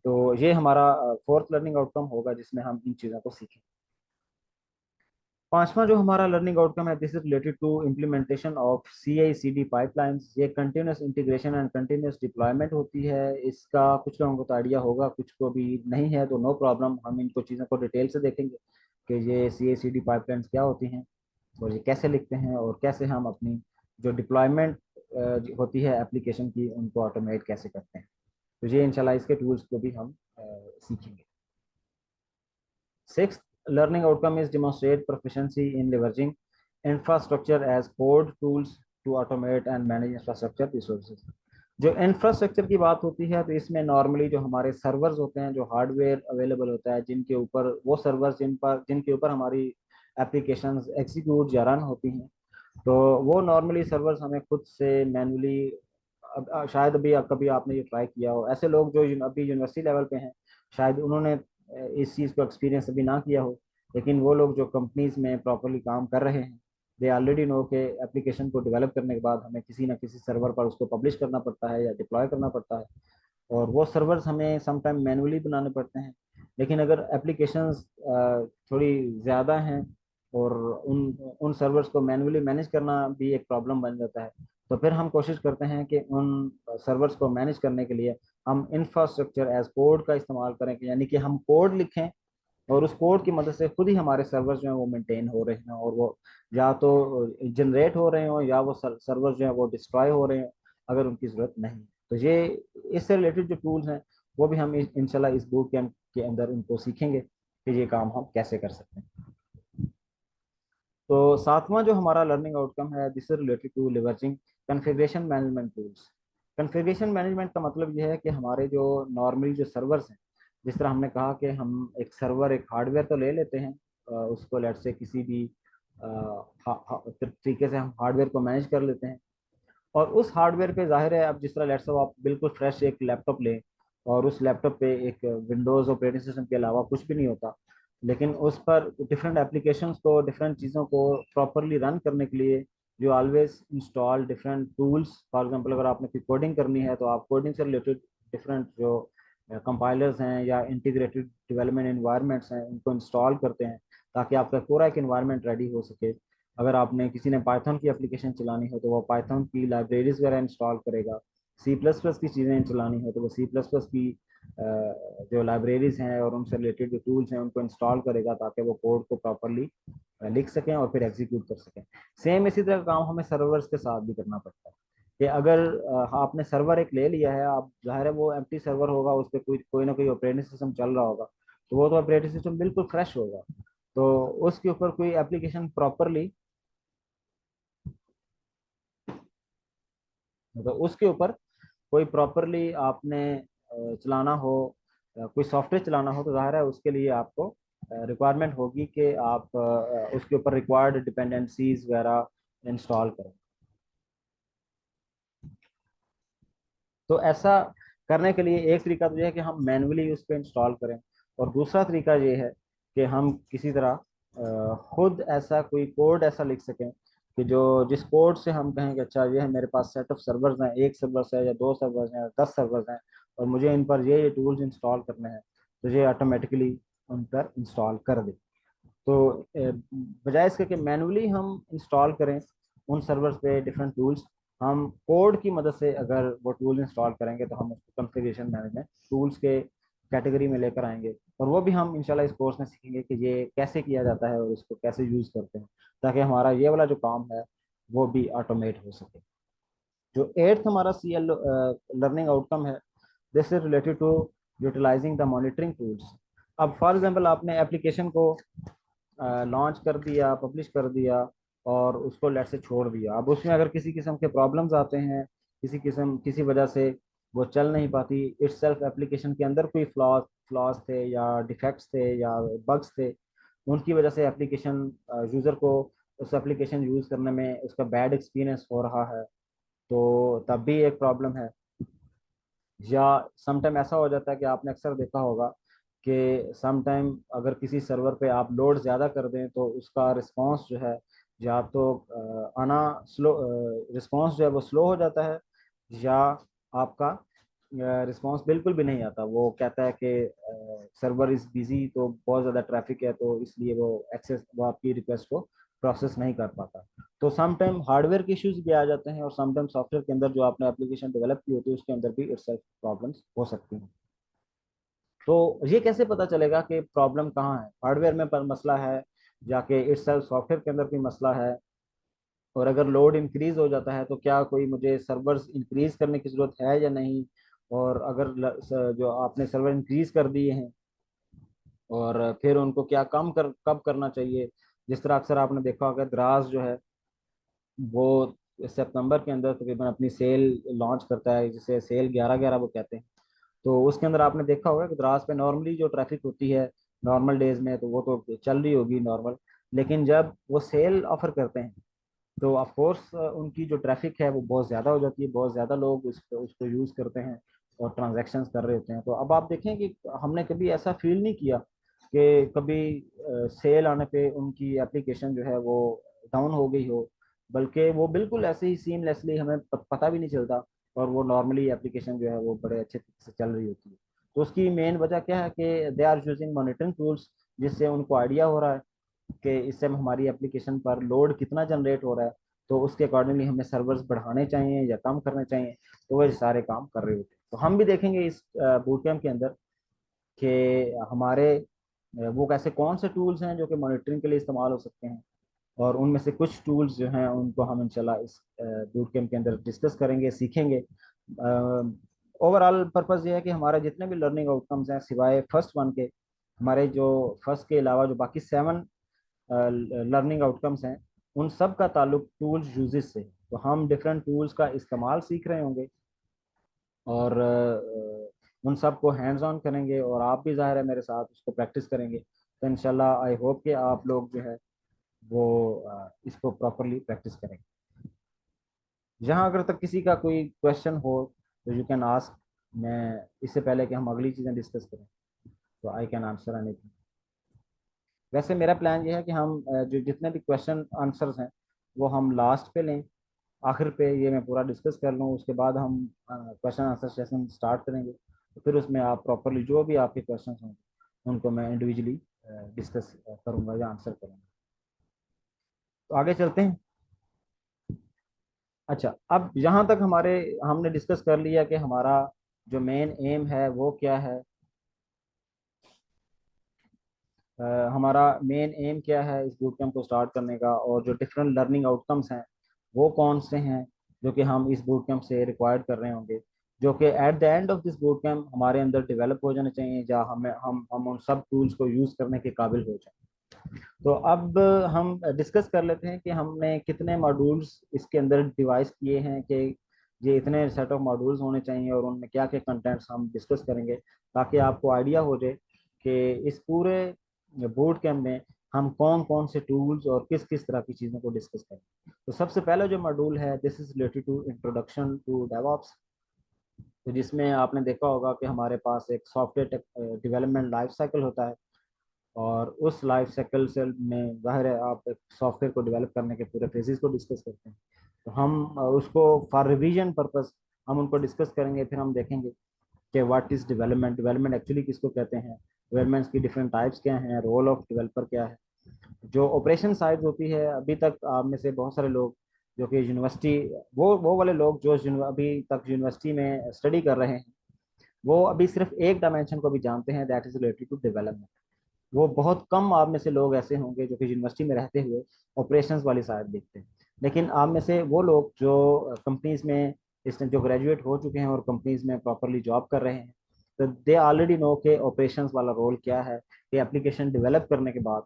तो ये हमारा फोर्थ लर्निंग आउटकम होगा जिसमें हम इन चीज़ों को सीखें। पांचवा जो हमारा लर्निंग आउटकम है, this is related to implementation of CI/CD pipelines. ये continuous integration and continuous deployment होती है। इसका कुछ लोगों को तो आइडिया होगा, कुछ को भी नहीं है, तो नो प्रॉब्लम, हम इनको चीज़ों को डिटेल से देखेंगे कि ये CI/CD पाइपलाइंस क्या होती हैं और ये कैसे लिखते हैं और कैसे हम अपनी जो डिप्लॉयमेंट होती है एप्लीकेशन की उनको ऑटोमेट कैसे करते हैं। तो ये इंशाल्लाह इसके टूल्स को भी हम सीखेंगे। Sixth learning outcome is demonstrate proficiency in leveraging infrastructure as code tools to automate and manage infrastructure resources। जो इंफ्रास्ट्रक्चर की बात होती है तो इसमें नॉर्मली जो हमारे सर्वर्स होते हैं, जो हार्डवेयर अवेलेबल होता है, जिनके ऊपर वो सर्वर्स जिनके ऊपर हमारी एप्लीकेशंस एग्जीक्यूट या रन होती हैं, तो वो नॉर्मली सर्वर्स हमें खुद से मैनुअली, शायद अभी कभी आपने ये ट्राई किया हो, ऐसे लोग जो अभी यूनिवर्सिटी लेवल पे हैं शायद उन्होंने इस चीज़ को एक्सपीरियंस अभी ना किया हो, लेकिन वो लोग जो कंपनीज में प्रॉपरली काम कर रहे हैं दे ऑलरेडी नो के एप्लीकेशन को डेवलप करने के बाद हमें किसी ना किसी सर्वर पर उसको पब्लिश करना पड़ता है या डिप्लॉय करना पड़ता है, और वो सर्वर्स हमें समटाइम मैनुअली बनाने पड़ते हैं। लेकिन अगर एप्लीकेशंस थोड़ी ज़्यादा हैं और उन उन सर्वर्स को मैनुअली मैनेज करना भी एक प्रॉब्लम बन जाता है, तो फिर हम कोशिश करते हैं कि उन सर्वर्स को मैनेज करने के लिए हम इंफ्रास्ट्रक्चर एज कोड का इस्तेमाल करें, यानी कि हम कोड लिखें और उस कोड की मदद से खुद ही हमारे सर्वर्स जो हैं वो मेंटेन हो रहे हैं, और वो या तो जनरेट हो रहे हो या वो सर्वर्स जो है वो डिस्ट्रॉय हो रहे हैं अगर उनकी ज़रूरत नहीं। तो ये इससे रिलेटेड जो टूल्स हैं वो भी हम इंशाल्लाह इस बूट कैंप के अंदर उनको सीखेंगे कि ये काम हम कैसे कर सकते हैं। तो सातवां जो हमारा लर्निंग आउटकम है, this is related to leveraging configuration management tools. Configuration management का मतलब यह है कि हमारे जो नॉर्मली जो सर्वर्स हैं, जिस तरह हमने कहा कि हम एक सर्वर, एक हार्डवेयर तो ले लेते हैं, उसको लेट से किसी भी तरीके से हम हार्डवेयर को मैनेज कर लेते हैं, और उस हार्डवेयर पे जाहिर है, अब जिस तरह लेट्स सपोज आप बिल्कुल फ्रेश एक लैपटॉप लें और उस लैपटॉप पे एक विंडोज़ ऑपरेटिंग सिस्टम के अलावा कुछ भी नहीं होता, लेकिन उस पर डिफरेंट एप्लीकेशंस को, डिफरेंट चीज़ों को प्रॉपरली रन करने के लिए जो always install different tools. For example अगर आपने कोई कोडिंग करनी है तो आप कोडिंग से रिलेटेड डिफरेंट जो कंपाइलर्स हैं या इंटीग्रेटेड डेवलपमेंट इन्वायरमेंट्स हैं उनको इंस्टॉल करते हैं ताकि आपका पूरा एक इन्वायरमेंट रेडी हो सके। अगर आपने किसी ने पाइथन की एप्लीकेशन चलानी हो तो वो पाइथन की लाइब्रेरीज वगैरह इंस्टॉल करेगा। C++ की चीज़ें चलानी हो तो वो C++ की जो लाइब्रेरीज हैं और उनसे रिलेटेड जो टूल्स हैं उनको इंस्टॉल करेगा ताकि वो कोड को प्रॉपरली लिख सकें और फिर एग्जीक्यूट कर सकें। सेम इसी तरह का काम हमें सर्वर्स के साथ भी करना पड़ता है कि अगर आपने सर्वर एक ले लिया है, आप जाहिर है वो एम्प्टी सर्वर होगा, उस पर कोई कोई ना कोई ऑपरेटिंग सिस्टम चल रहा होगा, तो वो तो ऑपरेटिंग सिस्टम बिल्कुल फ्रेश होगा, तो उसके ऊपर कोई एप्लीकेशन प्रॉपरली, मतलब उसके ऊपर कोई प्रॉपरली आपने चलाना हो, कोई सॉफ्टवेयर चलाना हो, तो जाहिर है उसके लिए आपको रिक्वायरमेंट होगी कि आप उसके ऊपर रिक्वायर्ड डिपेंडेंसीज वगैरह इंस्टॉल करें। तो ऐसा करने के लिए एक तरीका तो यह है कि हम मैनुअली उस पर इंस्टॉल करें, और दूसरा तरीका ये है कि हम किसी तरह खुद ऐसा कोई कोड ऐसा लिख सकें कि जो जिस कोड से हम कहें कि अच्छा ये है मेरे पास सेट ऑफ सर्वर्स हैं, एक सर्वर्स है या दो सर्वर्स हैं या 10 सर्वर्स हैं, और मुझे इन पर ये टूल्स इंस्टॉल करने हैं, तो ये ऑटोमेटिकली उन पर इंस्टॉल कर दे। तो बजाय इसके कि मैनुअली हम इंस्टॉल करें उन सर्वर्स पे डिफरेंट टूल्स, हम कोड की मदद से अगर वो टूल इंस्टॉल करेंगे तो हम उसको कॉन्फ़िगरेशन मैनेजमेंट टूल्स के कैटेगरी में लेकर आएंगे, और वो भी हम इंशाल्लाह इस कोर्स में सीखेंगे कि ये कैसे किया जाता है और इसको कैसे यूज़ करते हैं ताकि हमारा ये वाला जो काम है वो भी ऑटोमेट हो सके। जो एट्थ हमारा CL लर्निंग आउटकम है, this is related to utilising the monitoring tools. अब फॉर एग्जांपल आपने एप्लीकेशन को लॉन्च कर दिया, पब्लिश कर दिया और उसको लेट से छोड़ दिया, अब उसमें अगर किसी किस्म के प्रॉब्लम्स आते हैं, किसी वजह से वो चल नहीं पाती, इट्स सेल्फ एप्लीकेशन के अंदर कोई फ्लॉज थे या डिफेक्ट्स थे या बग्स थे, उनकी वजह से एप्लीकेशन यूज़र को उस एप्लीकेशन यूज़ करने में उसका बैड एक्सपीरियंस हो रहा है, तो तब भी एक प्रॉब्लम है। या समटाइम ऐसा हो जाता है कि आपने अक्सर देखा होगा कि समटाइम अगर किसी सर्वर पे आप लोड ज़्यादा कर दें तो उसका रिस्पांस जो है या तो आना स्लो, रिस्पॉन्स जो है वो स्लो हो जाता है, या आपका रिस्पॉन्स बिल्कुल भी नहीं आता। वो कहता है कि सर्वर इज़ बिजी, तो बहुत ज़्यादा ट्रैफिक है, तो इसलिए वो आपकी रिक्वेस्ट को प्रोसेस नहीं कर पाता। तो समटाइम हार्डवेयर के इश्यूज भी आ जाते हैं, और समटाइम सॉफ्टवेयर के अंदर जो आपने एप्लीकेशन डेवलप की होती है उसके अंदर भी इट्सेल्फ प्रॉब्लम्स हो सकती हैं। तो ये कैसे पता चलेगा कि प्रॉब्लम कहाँ है, हार्डवेयर में पर मसला है, जाके इट्सेल्फ सॉफ्टवेयर के अंदर कोई मसला है? और अगर लोड इंक्रीज हो जाता है तो क्या कोई मुझे सर्वर्स इंक्रीज करने की जरूरत है या नहीं? और अगर जो आपने सर्वर इंक्रीज कर दिए हैं, और फिर उनको क्या कब करना चाहिए? जिस तरह अक्सर आपने देखा होगा, द्रास जो है वो सितंबर के अंदर तकरीबन अपनी सेल लॉन्च करता है, जिसे सेल 11/11 वो कहते हैं। तो उसके अंदर आपने देखा होगा कि द्रास पे नॉर्मली जो ट्रैफिक होती है नॉर्मल डेज में, तो वो तो चल रही होगी नॉर्मल, लेकिन जब वो सेल ऑफर करते हैं तो ऑफ कोर्स उनकी जो ट्रैफिक है वो बहुत ज़्यादा हो जाती है, बहुत ज़्यादा लोग उसको यूज़ करते हैं और ट्रांजैक्शंस कर रहे होते हैं। तो अब आप देखें कि हमने कभी ऐसा फील नहीं किया कि कभी सेल आने पे उनकी एप्लीकेशन जो है वो डाउन हो गई हो, बल्कि वो बिल्कुल ऐसे ही सीमलेसली हमें पता भी नहीं चलता, और वो नॉर्मली एप्लीकेशन जो है वो बड़े अच्छे तरीके से चल रही होती है। तो उसकी मेन वजह क्या है कि they are using monitoring tools, जिससे उनको आइडिया हो रहा है कि इससे हमारी एप्लीकेशन पर लोड कितना जनरेट हो रहा है, तो उसके अकॉर्डिंगली हमें सर्वर्स बढ़ाने चाहिए या कम करने चाहिए। तो वो सारे काम कर रहे होते हैं। तो हम भी देखेंगे इस बूट कैंप के अंदर कि हमारे वो कैसे कौन से टूल्स हैं जो कि मॉनिटरिंग के लिए इस्तेमाल हो सकते हैं, और उनमें से कुछ टूल्स जो हैं उनको हम इंशाल्लाह इस बूट कैंप के अंदर डिस्कस करेंगे, सीखेंगे। ओवरऑल पर्पस ये है कि हमारे जितने भी लर्निंग आउटकम्स हैं सिवाय फर्स्ट वन के, हमारे जो फर्स्ट के अलावा जो बाकी 7 लर्निंग आउटकम्स हैं, उन सब का ताल्लुक टूल्स यूजेस से है। तो हम डिफरेंट टूल्स का इस्तेमाल सीख रहे होंगे, और उन सब को हैंड्स ऑन करेंगे, और आप भी ज़ाहिर है मेरे साथ उसको प्रैक्टिस करेंगे। तो इंशाल्लाह आई होप कि आप लोग जो है वो इसको प्रॉपरली प्रैक्टिस करेंगे। जहाँ अगर तक किसी का कोई क्वेश्चन हो तो यू कैन आस्क। मैं इससे पहले कि हम अगली चीज़ें डिस्कस करें, तो आई कैन आंसर एनीथिंग। वैसे मेरा प्लान ये है कि हम जो जितने भी क्वेश्चन आंसर्स हैं वो हम लास्ट पे लें, आखिर पे ये मैं पूरा डिस्कस कर लूँ, उसके बाद हम क्वेश्चन आंसर सेशन स्टार्ट करेंगे। तो फिर उसमें आप प्रॉपरली जो भी आपके क्वेश्चन होंगे उनको मैं इंडिविजुअली डिस्कस करूँगा या आंसर करूँगा। तो आगे चलते हैं। अच्छा, अब यहाँ तक हमने डिस्कस कर लिया कि हमारा जो मेन एम है वो क्या है, हमारा मेन एम क्या है इस बूट कैंप को स्टार्ट करने का, और जो डिफरेंट लर्निंग आउटकम्स हैं वो कौन से हैं जो कि हम इस बूट कैंप से रिक्वायर्ड कर रहे होंगे, जो कि at the end of this boot camp हमारे अंदर डेवलप हो जाने चाहिए, जहाँ हम उन सब टूल्स को यूज़ करने के काबिल हो जाए। तो अब हम डिस्कस कर लेते हैं कि हमने कितने मॉड्यूल्स इसके अंदर डिवाइस किए हैं, कि ये इतने सेट ऑफ मॉड्यूल्स होने चाहिए, और उनमें क्या क्या कंटेंट्स हम डिस्कस करेंगे, ताकि आपको आइडिया हो जाए कि इस पूरे बोर्ड कैंप में हम कौन कौन से टूल्स और किस किस तरह की चीज़ों को डिस्कस करेंगे। तो सबसे पहला जो मॉड्यूल है, this is related to introduction to DevOps. तो जिसमें आपने देखा होगा कि हमारे पास एक सॉफ्टवेयर डेवलपमेंट लाइफ साइकिल होता है, और उस लाइफ साइकिल से में ज़ाहिर है आप एक सॉफ्टवेयर को डेवलप करने के पूरे फेजेस को डिस्कस करते हैं। तो हम उसको फॉर रिवीजन पर्पस हम उनको डिस्कस करेंगे, फिर हम देखेंगे कि what is development, development actually किसको कहते हैं, डेवलपमेंट्स की डिफरेंट टाइप्स क्या हैं, रोल ऑफ डेवलपर क्या है। जो ऑपरेशन साइड होती है, अभी तक आप में से बहुत सारे लोग जो कि यूनिवर्सिटी, वो वाले लोग जो अभी तक यूनिवर्सिटी में स्टडी कर रहे हैं, वो अभी सिर्फ एक डायमेंशन को भी जानते हैं, that is related to development. वो बहुत कम आप में से लोग ऐसे होंगे जो कि यूनिवर्सिटी में रहते हुए ऑपरेशंस वाली साइड देखते हैं। लेकिन आप में से वो लोग जो कंपनीज में जो ग्रेजुएट हो चुके हैं और कंपनीज में प्रॉपरली जॉब कर रहे हैं, तो दे ऑलरेडी नो के ऑपरेशंस वाला रोल क्या है, कि एप्लीकेशन डेवलप करने के बाद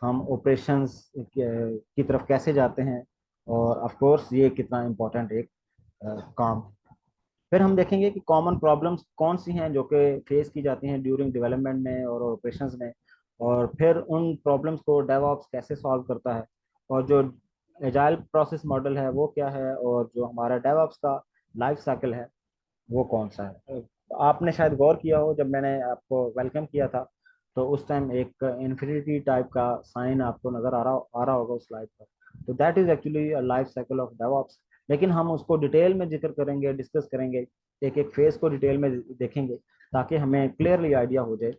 हम ऑपरेशंस की तरफ कैसे जाते हैं, और ऑफ कोर्स ये कितना इम्पोर्टेंट एक काम है। फिर हम देखेंगे कि कॉमन प्रॉब्लम्स कौन सी हैं जो कि फेस की जाती हैं ड्यूरिंग डेवलपमेंट में और ऑपरेशंस में, और फिर उन प्रॉब्लम्स को डेवऑप्स कैसे सॉल्व करता है, और जो एजाइल प्रोसेस मॉडल है वो क्या है, और जो हमारा डेवऑप्स का लाइफ साइकिल है वो कौन सा है। आपने शायद गौर किया हो, जब मैंने आपको वेलकम किया था तो उस टाइम एक इन्फिनिटी टाइप का साइन आपको नज़र आ रहा होगा उस स्लाइड पर। तो that is actually life cycle of DevOps. लेकिन हम उसको डिटेल में जिक्र करेंगे, डिस्कस करेंगे, एक एक फेज को डिटेल में देखेंगे, ताकि हमें क्लियरली आइडिया हो जाए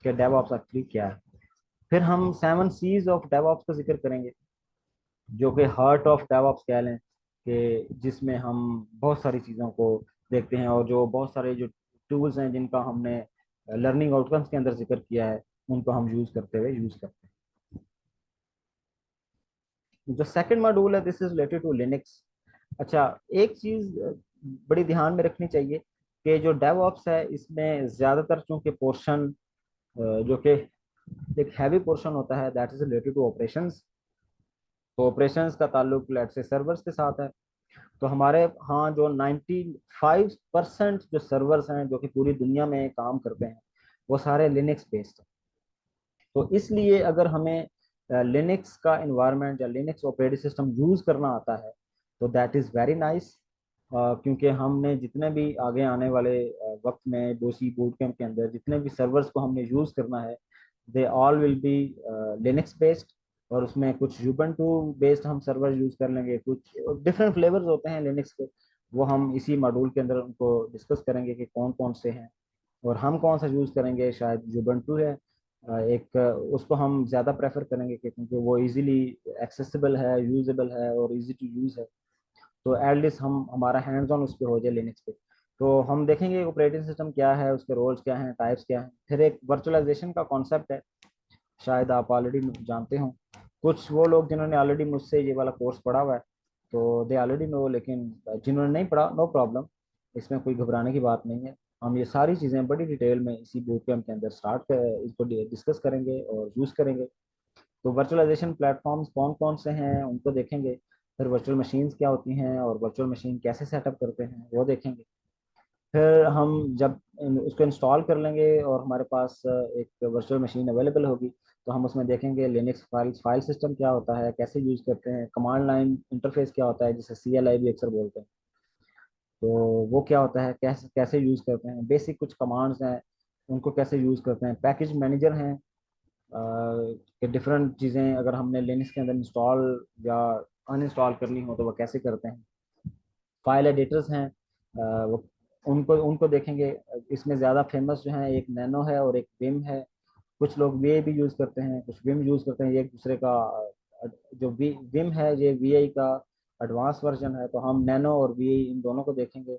कि डेवऑप्स एक्चुअली क्या है। फिर हम 7 C's ऑफ डेवऑप्स का जिक्र करेंगे, जो कि हार्ट ऑफ डेवऑप्स कह लें, कि जिसमें हम बहुत सारी चीज़ों को देखते हैं, और जो बहुत सारे जो टूल्स हैं जिनका हमने लर्निंग आउटकम्स के अंदर जिक्र किया है, उनको हम यूज़ करते हैं। जो सेकंड मॉड्यूल है, this is related to Linux. अच्छा, एक चीज़ बड़ी ध्यान में रखनी चाहिए कि जो डेवऑप्स है इसमें ज़्यादातर चूंकि पोर्शन जो कि एक हैवी पोर्शन होता है, that is related to operations. तो ऑपरेशंस का ताल्लुक लेट से सर्वर्स के साथ है। तो हमारे यहाँ जो 95% जो सर्वर्स हैं जो कि पूरी दुनिया में काम करते हैं, वो सारे लिनक्स बेस्ड हैं। तो इसलिए अगर हमें लिनक्स का इन्वायरमेंट या लिनक्स ऑपरेटिंग सिस्टम यूज़ करना आता है, तो दैट इज़ वेरी नाइस। क्योंकि हमने जितने भी आगे आने वाले वक्त में डोसी बूट कैंप के अंदर जितने भी सर्वर्स को हमने यूज़ करना है, they all will be Linux based. और उसमें कुछ यूबंटू बेस्ड हम सर्वर यूज़ कर लेंगे, कुछ डिफरेंट फ्लेवर्स होते हैं लिनक्स के, वो हम इसी मॉड्यूल के अंदर उनको डिस्कस करेंगे कि कौन कौन से हैं। और हम कौन सा यूज़ करेंगे, शायद यूबंटू है एक, उसको हम ज़्यादा प्रेफर करेंगे क्योंकि वो इजीली एक्सेसिबल है, यूजेबल है और इजी टू यूज़ है। तो एटलीस्ट हम हमारा हैंड्स ऑन उस पर हो जाए लिनक्स पे। तो हम देखेंगे ऑपरेटिंग सिस्टम क्या है, उसके रोल्स क्या हैं, टाइप्स क्या हैं। फिर एक वर्चुअलाइजेशन का कॉन्सेप्ट है, शायद आप ऑलरेडी जानते हो। कुछ वो लोग जिन्होंने ऑलरेडी मुझसे ये वाला कोर्स पढ़ा हुआ है, तो दे ऑलरेडी नो, लेकिन जिन्होंने नहीं पढ़ा, नो प्रॉब्लम, इसमें कोई घबराने की बात नहीं है। हम ये सारी चीज़ें बड़ी डिटेल में इसी बूट कैंप के अंदर इसको डिस्कस करेंगे और यूज़ करेंगे। तो वर्चुअलाइजेशन प्लेटफॉर्म्स कौन कौन से हैं उनको देखेंगे। फिर वर्चुअल मशीन्स क्या होती हैं और वर्चुअल मशीन कैसे सेटअप करते हैं वो देखेंगे। फिर हम जब उसको इंस्टॉल कर लेंगे और हमारे पास एक वर्चुअल मशीन अवेलेबल होगी, तो हम उसमें देखेंगे लिनक्स फाइल सिस्टम क्या होता है, कैसे यूज़ करते हैं, कमांड लाइन इंटरफेस क्या होता है जिसे CLI भी अक्सर बोलते हैं, तो वो क्या होता है, कैसे कैसे यूज़ करते हैं, बेसिक कुछ कमांड्स हैं उनको कैसे यूज़ करते हैं, पैकेज मैनेजर हैं कि डिफरेंट चीज़ें अगर हमने लिनक्स के अंदर इंस्टॉल या अनइंस्टॉल करनी हो तो वो कैसे करते हैं। फाइल एडिटर्स हैं, वो उनको उनको देखेंगे। इसमें ज़्यादा फेमस जो हैं, एक नैनो है और एक विम है। कुछ लोग वे भी यूज़ करते हैं, कुछ विम यूज़ करते हैं, ये एक दूसरे का जो विम है ये VI का एडवांस वर्जन है। तो हम नैनो और VI इन दोनों को देखेंगे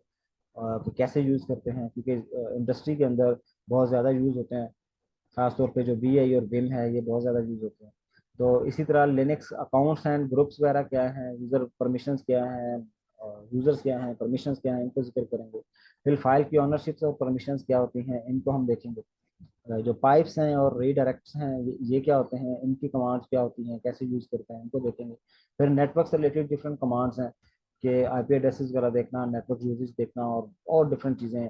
कि कैसे यूज़ करते हैं, क्योंकि इंडस्ट्री के अंदर बहुत ज़्यादा यूज़ होते हैं। खासतौर पे जो VI और विम है ये बहुत ज़्यादा यूज़ होते हैं। तो इसी तरह लिनक्स अकाउंट्स एंड ग्रुप्स वगैरह क्या हैं, यूज़र परमिशंस क्या हैं, यूज़र्स क्या हैं, परमिशंस क्या हैं, इनको जिक्र करेंगे। फिर फाइल की ऑनरशिप्स और परमिशंस क्या होती हैं, इनको हम देखेंगे। जो पाइप्स हैं और रीडायरेक्ट्स हैं, ये क्या होते हैं, इनकी कमांड्स क्या होती हैं, कैसे यूज़ करते हैं, इनको देखेंगे। फिर नेटवर्क से रिलेटेड डिफरेंट कमांड्स हैं कि IP एड्रेसेस वगैरह देखना, नेटवर्क यूजेज देखना, और डिफरेंट चीज़ें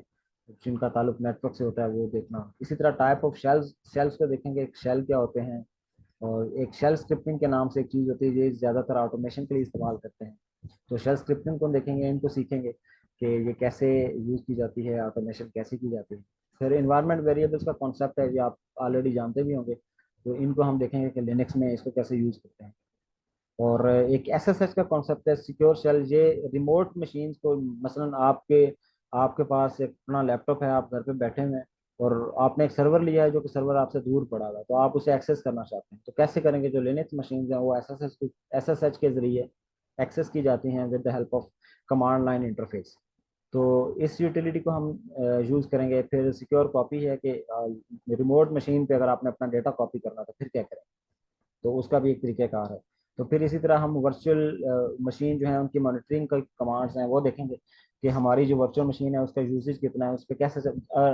जिनका ताल्लुक नेटवर्क से होता है वो देखना। इसी तरह टाइप ऑफ शेल्स शेल्स को देखेंगे, एक शेल क्या होते हैं, और एक शेल स्क्रिप्टिंग के नाम से एक चीज़ होती है, ये ज़्यादातर ऑटोमेशन के लिए इस्तेमाल करते हैं। तो शेल स्क्रिप्टिंग को देखेंगे, इनको सीखेंगे कि ये कैसे यूज़ की जाती है, ऑटोमेशन कैसे की जाती है। फिर इन्वायरमेंट वेरिएबल्स का कॉन्सेप्ट है, ये आप ऑलरेडी जानते भी होंगे। तो इनको हम देखेंगे कि लिनक्स में इसको कैसे यूज़ करते हैं। और एक SSH का कॉन्सेप्ट है, सिक्योर शेल। ये रिमोट मशीन्स को, मसलन आपके आपके पास एक अपना लैपटॉप है, आप घर पे बैठे हुए हैं और आपने एक सर्वर लिया है जो कि सर्वर आपसे दूर पड़ा हुआ है, तो आप उसे एक्सेस करना चाहते हैं, तो कैसे करेंगे। जो लिनक्स मशीन्स हैं वो SSH के जरिए एक्सेस की जाती हैं with the help of command line interface. तो इस यूटिलिटी को हम यूज़ करेंगे। फिर सिक्योर कॉपी है कि रिमोट मशीन पे अगर आपने अपना डेटा कॉपी करना तो फिर क्या करें, तो उसका भी एक तरीक़ाकार है। तो फिर इसी तरह हम वर्चुअल मशीन जो है उनकी मॉनिटरिंग का कमांड्स हैं वो देखेंगे कि हमारी जो वर्चुअल मशीन है उसका यूसेज कितना है, उस पर कैसे।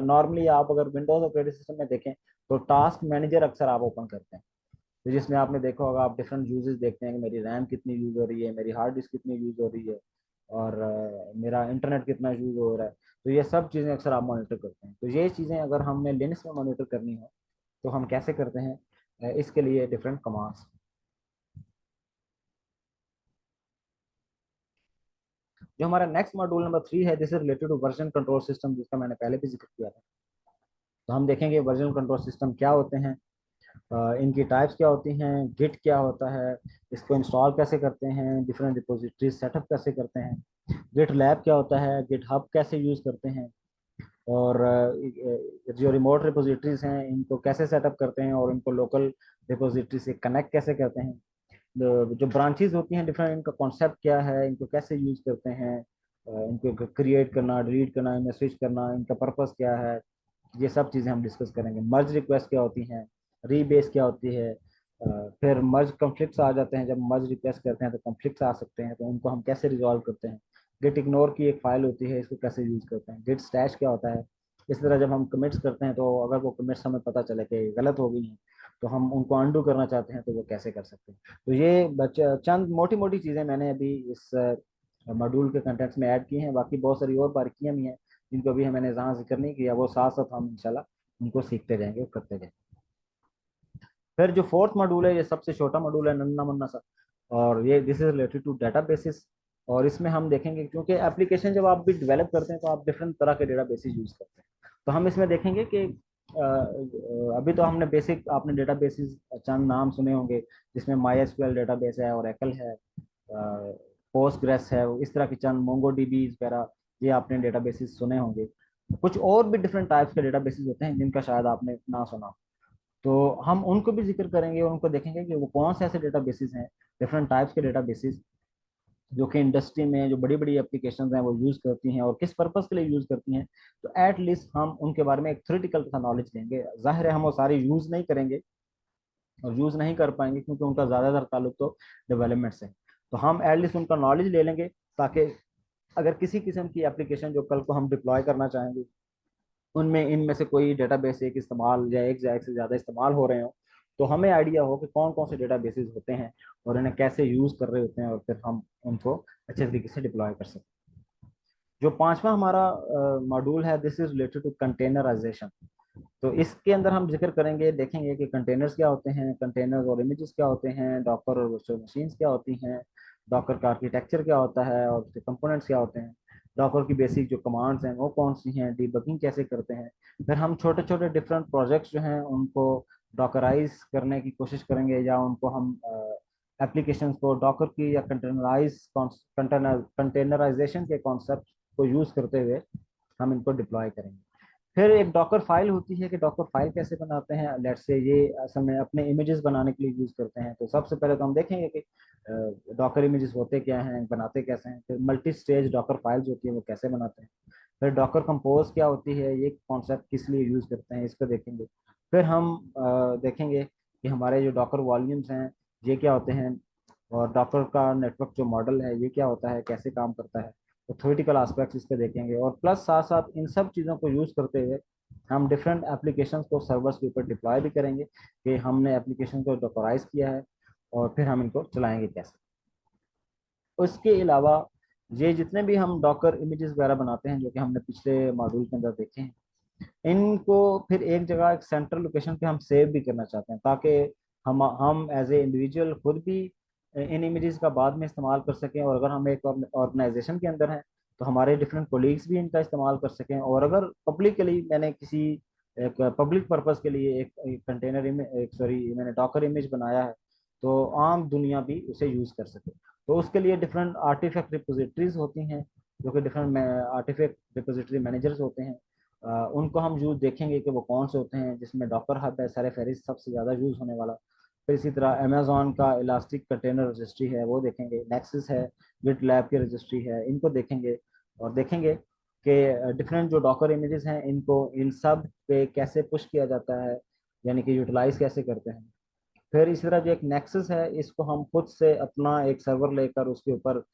नॉर्मली आप अगर विंडोज ऑपरेटिंग सिस्टम में देखें तो टास्क मैनेजर अक्सर आप ओपन करते हैं, तो जिसमें आपने देखा होगा, आप डिफरेंट यूजेस देखते हैं कि मेरी रैम कितनी यूज़ हो रही है, मेरी हार्ड डिस्क कितनी यूज़ हो रही है, और मेरा इंटरनेट कितना यूज़ हो रहा है। तो ये सब चीज़ें अक्सर आप मॉनिटर करते हैं। तो ये चीज़ें अगर हमने लिनक्स में मॉनिटर करनी हो तो हम कैसे करते हैं, इसके लिए डिफरेंट कमांड्स। जो हमारा नेक्स्ट मॉड्यूल नंबर 3 है, this is related to version control system, जिसका मैंने पहले भी जिक्र किया था। तो हम देखेंगे वर्जन कंट्रोल सिस्टम क्या होते हैं, इनकी टाइप्स क्या होती हैं, गिट क्या होता है, इसको इंस्टॉल कैसे करते हैं, डिफरेंट रिपोजिटरी सेटअप कैसे करते हैं, गिट लैब क्या होता है, गिट हब कैसे यूज़ करते हैं, और जो रिमोट रिपोजिटरीज हैं इनको कैसे सेटअप करते हैं और इनको लोकल रिपोजिटरी से कनेक्ट कैसे करते हैं, जो ब्रांचेस होती हैं डिफरेंट, इनका कॉन्सेप्ट क्या है, इनको कैसे यूज़ करते हैं, इनको क्रिएट करना, डिलीट करना, इनमें स्विच करना, इनका पर्पस क्या है, ये सब चीज़ें हम डिस्कस करेंगे। मर्ज रिक्वेस्ट क्या होती हैं, रीबेस क्या होती है, फिर मर्ज कॉन्फ्लिक्ट्स आ जाते हैं, जब मर्ज रिक्वेस्ट करते हैं तो कॉन्फ्लिक्ट्स आ सकते हैं, तो उनको हम कैसे रिजॉल्व करते हैं। गिट इग्नोर की एक फाइल होती है, इसको कैसे यूज़ करते हैं। गिट स्टैश क्या होता है। इस तरह जब हम कमिट्स करते हैं तो अगर वो कमिट्स हमें पता चले कि गलत हो गई हैं तो हम उनको अंडू करना चाहते हैं तो वो कैसे कर सकते हैं। तो ये चंद मोटी मोटी चीज़ें मैंने अभी इस मॉड्यूल के कंटेंट्स में ऐड की हैं। बाकी बहुत सारी और बारीकियां भी हैं जिनको अभी मैंने जहाँ जिक्र नहीं किया, वो साथ साथ हम इंशाल्लाह उनको सीखते जाएंगे और करते जाएंगे। फिर जो फोर्थ मॉड्यूल है, ये सबसे छोटा मॉड्यूल है, नन्ना मुन्ना सा, और ये this is related to databases. और इसमें हम देखेंगे, क्योंकि एप्लीकेशन जब आप भी डेवलप करते हैं तो आप डिफरेंट तरह के डेटाबेसिस यूज करते हैं, तो हम इसमें देखेंगे कि अभी तो हमने बेसिक, आपने डेटाबेसिस चंद नाम सुने होंगे, जिसमें माई एसक्यूएल डेटाबेस है, ओरेकल है, पोस्टग्रेस है, इस तरह की चंद मोंगो डीबी वगैरह, ये आपने डेटाबेसिस सुने होंगे। कुछ और भी डिफरेंट टाइप्स के डेटाबेसिस होते हैं जिनका शायद आपने ना सुना। तो हम उनको भी जिक्र करेंगे और उनको देखेंगे कि वो कौन से ऐसे डेटाबेसिस हैं, डिफरेंट टाइप्स के डेटाबेसिस, जो कि इंडस्ट्री में जो बड़ी बड़ी एप्लीकेशंस हैं वो यूज़ करती हैं और किस पर्पस के लिए यूज़ करती हैं। तो एट लीस्ट हम उनके बारे में एक थ्योरेटिकल सा नॉलेज देंगे। जाहिर है हम वो सारे यूज़ नहीं करेंगे और यूज़ नहीं कर पाएंगे क्योंकि उनका ज़्यादातर ताल्लुक तो डेवलपमेंट से। तो हम एटलीस्ट उनका नॉलेज ले लेंगे, ताकि अगर किसी किस्म की एप्लीकेशन जो कल को हम डिप्लॉय करना चाहेंगे, उनमें इनमें से कोई डेटाबेस एक इस्तेमाल या एक से ज़्यादा इस्तेमाल हो रहे हो, तो हमें आइडिया हो कि कौन कौन से डेटाबेसेस होते हैं और इन्हें कैसे यूज़ कर रहे होते हैं, और फिर हम उनको अच्छे तरीके से डिप्लॉय कर सकते हैं। जो पांचवा हमारा मॉड्यूल है, this is related to containerisation. तो इसके अंदर हम जिक्र करेंगे, देखेंगे कि कंटेनर्स क्या होते हैं, कंटेनर्स और इमेजेस क्या होते हैं, डॉकर और वर्चुअल मशीन्स क्या होती हैं, डॉकर का आर्किटेक्चर क्या होता है और उसके कंपोनेंट्स क्या होते हैं, डॉकर की बेसिक जो कमांड्स हैं वो कौन सी हैं, डीबगिंग कैसे करते हैं। फिर हम छोटे छोटे डिफरेंट प्रोजेक्ट्स जो हैं उनको डॉकराइज करने की कोशिश करेंगे, या उनको हम एप्लीकेशंस को डॉकर की या कंटेनराइजेशन के कॉन्सेप्ट को यूज़ करते हुए हम इनको डिप्लॉय करेंगे। फिर एक डॉकर फाइल होती है कि डॉकर फाइल कैसे बनाते हैं। लेट्स से ये असल में अपने इमेजेस बनाने के लिए यूज करते हैं, तो सबसे पहले तो हम देखेंगे कि डॉकर इमेजेस होते क्या हैं, बनाते कैसे हैं। फिर मल्टी स्टेज डॉकर फाइल्स होती है, वो कैसे बनाते हैं। फिर डॉकर कंपोज क्या होती है, ये कॉन्सेप्ट किस लिए यूज करते हैं, इसको देखेंगे। फिर हम देखेंगे कि हमारे जो डॉकर वॉल्यूम्स हैं ये क्या होते हैं, और डॉकर का नेटवर्क जो मॉडल है ये क्या होता है, कैसे काम करता है। तो थ्योरेटिकल एस्पेक्ट्स इसके देखेंगे, और प्लस साथ साथ इन सब चीज़ों को यूज़ करते हुए हम डिफरेंट एप्लीकेशंस को सर्वर्स के ऊपर डिप्लॉय भी करेंगे कि हमने एप्लीकेशन को डॉकराइज किया है और फिर हम इनको चलाएंगे कैसे। उसके अलावा ये जितने भी हम डॉकर इमेजेस वगैरह बनाते हैं, जो कि हमने पिछले मॉड्यूल के अंदर देखे हैं, इनको फिर एक जगह एक सेंट्रल लोकेशन पे हम सेव भी करना चाहते हैं, ताकि हम एज ए इंडिविजुअल खुद भी इन इमेजेस का बाद में इस्तेमाल कर सकें, और अगर हम एक ऑर्गेनाइजेशन के अंदर हैं तो हमारे डिफरेंट कोलीग्स भी इनका इस्तेमाल कर सकें। और अगर पब्लिकली मैंने किसी एक पब्लिक पर्पस के लिए एक कंटेनर इमेज, एक सॉरी मैंने डॉकर इमेज बनाया है, तो आम दुनिया भी उसे यूज़ कर सके। तो उसके लिए डिफरेंट आर्टिफैक्ट रिपोजिटरीज होती हैं, जो कि डिफरेंट आर्टिफैक्ट रिपोजिटरी मैनेजर्स होते हैं। उनको हम यूज देखेंगे कि वो कौन से होते हैं, जिसमें डॉकर हब है सारे फहरिस्त सबसे ज़्यादा यूज़ होने वाला। फिर इसी तरह अमेजोन का इलास्टिक कंटेनर रजिस्ट्री है वो देखेंगे, नेक्सस है, गिट लैब की रजिस्ट्री है, इनको देखेंगे। और देखेंगे कि डिफरेंट जो डॉकर इमेजेस हैं इनको इन सब पे कैसे पुश किया जाता है, यानी कि यूटिलाइज कैसे करते हैं। फिर इसी तरह जो एक नेक्सस है, इसको हम खुद से अपना एक सर्वर लेकर उसके ऊपर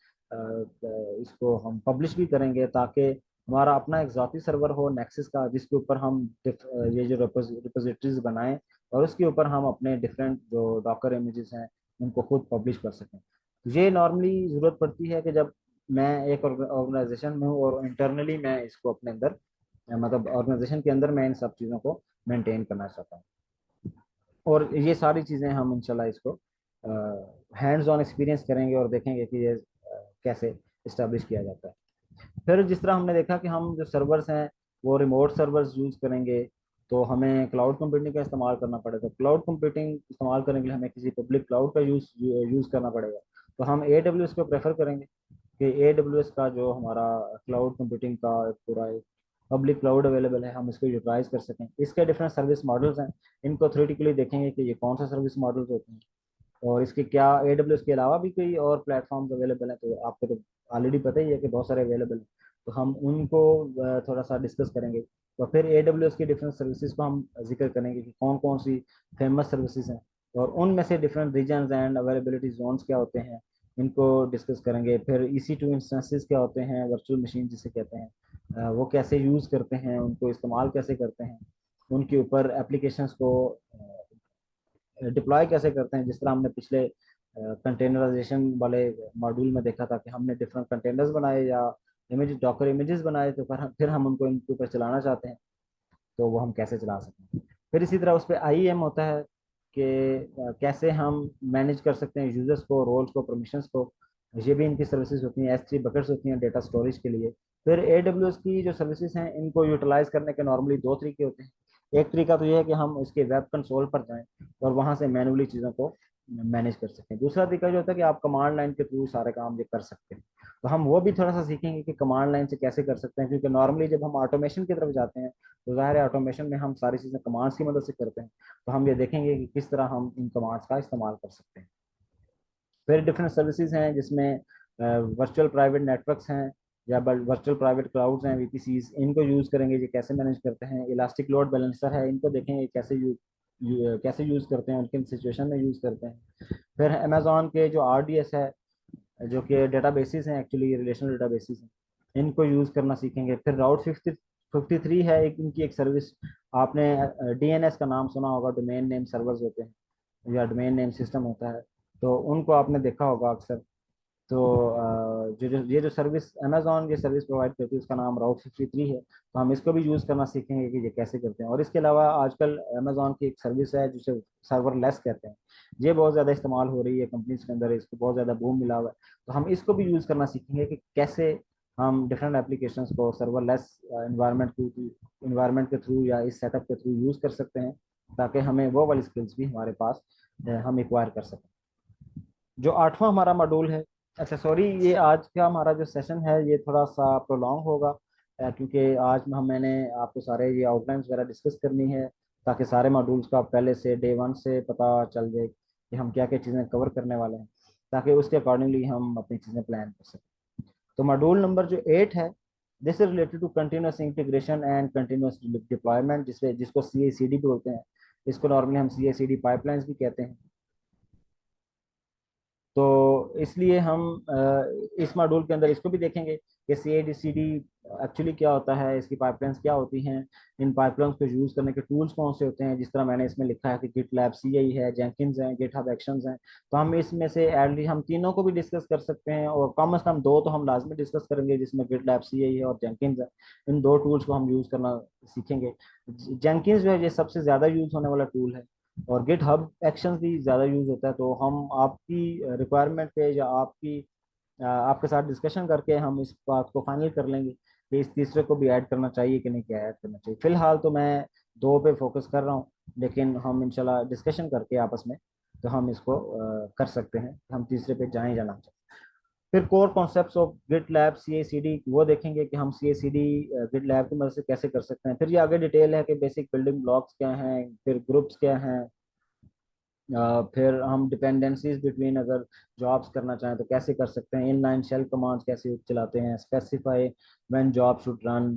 इसको हम पब्लिश भी करेंगे, ताकि हमारा अपना एक ज़ाती सर्वर हो नेक्सस का, जिसके ऊपर हम ये जो रिपोजिटरीज बनाएं और उसके ऊपर हम अपने डिफरेंट जो डॉकर इमेजेस हैं उनको खुद पब्लिश कर सकें। ये नॉर्मली ज़रूरत पड़ती है कि जब मैं एक ऑर्गेनाइजेशन में हूँ और इंटरनली मैं इसको अपने अंदर मतलब ऑर्गेनाइजेशन के अंदर मैं इन सब चीज़ों को मेंटेन करना चाहता हूँ। और ये सारी चीज़ें हम इंशाल्लाह इसको हैंड्स ऑन एक्सपीरियंस करेंगे और देखेंगे कि ये कैसे इस्टेब्लिश किया जाता है। फिर जिस तरह हमने देखा कि हम जो सर्वर्स हैं वो रिमोट सर्वर्स यूज़ करेंगे, तो हमें क्लाउड कंप्यूटिंग का इस्तेमाल करना पड़ेगा। क्लाउड कंप्यूटिंग इस्तेमाल करने के लिए हमें किसी पब्लिक क्लाउड का यूज़ करना पड़ेगा। तो हम AWS को प्रेफर करेंगे कि AWS का जो हमारा क्लाउड कंप्यूटिंग का पूरा एक पब्लिक क्लाउड अवेलेबल है, हम इसको यूटिलाइज कर सकें। इसके डिफरेंट सर्विस मॉडल्स हैं, इनको थ्योरेटिकली देखेंगे कि ये कौन सा सर्विस मॉडल्स होते हैं और इसके क्या AWS के अलावा भी कोई और प्लेटफॉर्म्स अवेलेबल हैं। तो आपको तो ऑलरेडी पता ही है कि बहुत सारे अवेलेबल हैं, तो हम उनको थोड़ा सा डिस्कस करेंगे। तो फिर AWS की डिफरेंट सर्विसेज को हम जिक्र करेंगे कि कौन कौन सी फेमस सर्विसेज हैं और उनमें से different regions and availability zones क्या होते हैं, इनको डिस्कस करेंगे। फिर EC2 इंस्टेंसेस क्या होते हैं, वर्चुअल मशीन जिसे कहते हैं, वो कैसे यूज़ करते हैं, उनको इस्तेमाल कैसे करते हैं, उनके ऊपर एप्लीकेशंस को डिप्लॉय कैसे करते हैं। जिस तरह हमने पिछले कंटेनराइजेशन वाले मॉड्यूल में देखा था कि हमने डिफरेंट कंटेनर्स बनाए या इमेज डॉकर इमेजेस बनाए, तो फिर हम उनको इनके ऊपर चलाना चाहते हैं, तो वो हम कैसे चला सकते हैं। फिर इसी तरह उस पर IAM होता है कि कैसे हम मैनेज कर सकते हैं यूजर्स को, रोल्स को, परमिशंस को। ये भी इनकी सर्विसेज होती हैं। S3 बकेट्स होती हैं डेटा स्टोरेज के लिए। फिर AWS की जो सर्विसेज हैं, इनको यूटिलाइज करने के नॉर्मली दो तरीके होते हैं। एक तरीका तो ये है कि हम उसके वेब कंसोल पर जाएं और वहां से मैनुअली चीज़ों को मैनेज कर सकते हैं। दूसरा तरीका जो होता है कि आप कमांड लाइन के थ्रू सारे काम ये कर सकते हैं। तो हम वो भी थोड़ा सा सीखेंगे कि कमांड लाइन से कैसे कर सकते हैं, क्योंकि नॉर्मली जब हम ऑटोमेशन की तरफ जाते हैं तो ज़ाहिर है ऑटोमेशन में हम सारी चीज़ें कमांड्स की मदद से करते हैं। तो हम ये देखेंगे कि किस तरह हम इन कमांड्स का इस्तेमाल कर सकते हैं। फिर डिफरेंट सर्विसेज हैं जिसमें वर्चुअल प्राइवेट नेटवर्क्स हैं या वर्चुअल प्राइवेट क्लाउड्स हैं, VPCs, इनको यूज़ करेंगे, ये कैसे मैनेज करते हैं। इलास्टिक लोड बैलेंसर है, इनको देखेंगे कैसे यूज़ करते हैं और किन सिचुएशन में यूज़ करते हैं। फिर अमेजोन के जो RDS है, जो कि डेटा बेसिस हैं, एक्चुअली रिलेशनल डेटा बेसिस हैं, इनको यूज़ करना सीखेंगे। फिर राउट 53 है एक इनकी एक सर्विस। आपने DNS का नाम सुना होगा, डोमेन नेम सर्वर्स होते हैं या डोमेन नेम सिस्टम होता है, तो उनको आपने देखा होगा अक्सर। तो जो जो ये जो सर्विस अमेजोन ये सर्विस प्रोवाइड करती है, उसका नाम राउट 53 है। तो हम इसको भी यूज़ करना सीखेंगे कि ये कैसे करते हैं। और इसके अलावा आजकल अमेजोन की एक सर्विस है जिसे सर्वरलेस कहते हैं, ये बहुत ज़्यादा इस्तेमाल हो रही है कंपनीज के अंदर, इसको बहुत ज़्यादा बूम मिला हुआ है। तो हम इसको भी यूज़ करना सीखेंगे कि कैसे हम डिफरेंट एप्लीकेशंस को सर्वरलेस इन्वायरमेंट के थ्रू या इस सेटअप के थ्रू यूज़ कर सकते हैं, ताकि हमें वो वाली स्किल्स भी हमारे पास हम एक्वायर कर सकें। जो आठवां हमारा मॉड्यूल है, अच्छा सॉरी, ये आज का हमारा जो सेशन है ये थोड़ा सा प्रोलॉन्ग होगा, क्योंकि आज मैंने आपको सारे ये आउटलाइंस वगैरह डिस्कस करनी है, ताकि सारे मॉड्यूल्स का पहले से डे 1 से पता चल जाए कि हम क्या क्या चीज़ें कवर करने वाले हैं, ताकि उसके अकॉर्डिंगली हम अपनी चीज़ें प्लान कर सकें। तो मॉड्यूल नंबर जो 8 है, this is related to continuous integration and continuous deployment, जिसको CI/CD बोलते हैं। इसको नॉर्मली हम CI/CD पाइपलाइंस भी कहते हैं। तो इसलिए हम इस मॉड्यूल के अंदर इसको भी देखेंगे कि CI/CD एक्चुअली क्या होता है, इसकी पाइपलाइंस क्या होती हैं, इन पाइपलाइंस को यूज़ करने के टूल्स कौन से होते हैं। जिस तरह मैंने इसमें लिखा है कि GitLab CI है, जेंकिन्स है, GitHub एक्शंस हैं। तो हम इसमें से एटलीस्ट हम तीनों को भी डिस्कस कर सकते हैं, और कम से कम दो तो हम लाजमी डिस्कस करेंगे, जिसमें GitLab CI है और जेंकिन्स है। इन दो टूल्स को हम यूज़ करना सीखेंगे। जेंकिन्स जो है ये सबसे ज़्यादा यूज़ होने वाला टूल है, और गिट हब एक्शन भी ज़्यादा यूज़ होता है। तो हम आपकी रिक्वायरमेंट पे या आपके साथ डिस्कशन करके हम इस बात को फाइनल कर लेंगे कि इस तीसरे को भी ऐड करना चाहिए कि नहीं, क्या ऐड करना चाहिए। फिलहाल तो मैं दो पे फोकस कर रहा हूँ, लेकिन हम इंशाल्लाह डिस्कशन करके आपस में तो हम इसको कर सकते हैं, हम तीसरे पे जाएं जाना चाहिए। फिर core concepts of GitLab CI/CD वो देखेंगे कि हम CI/CD गिट लैब की मदद से कैसे कर सकते हैं। फिर ये आगे डिटेल है कि बेसिक बिल्डिंग ब्लॉक्स क्या हैं, फिर ग्रुप्स क्या हैं, फिर हम डिपेंडेंसीज बिटवीन अगर जॉब्स करना चाहें तो कैसे कर सकते हैं, इनलाइन शेल कमांड्स कैसे चलाते हैं, specify when job should run.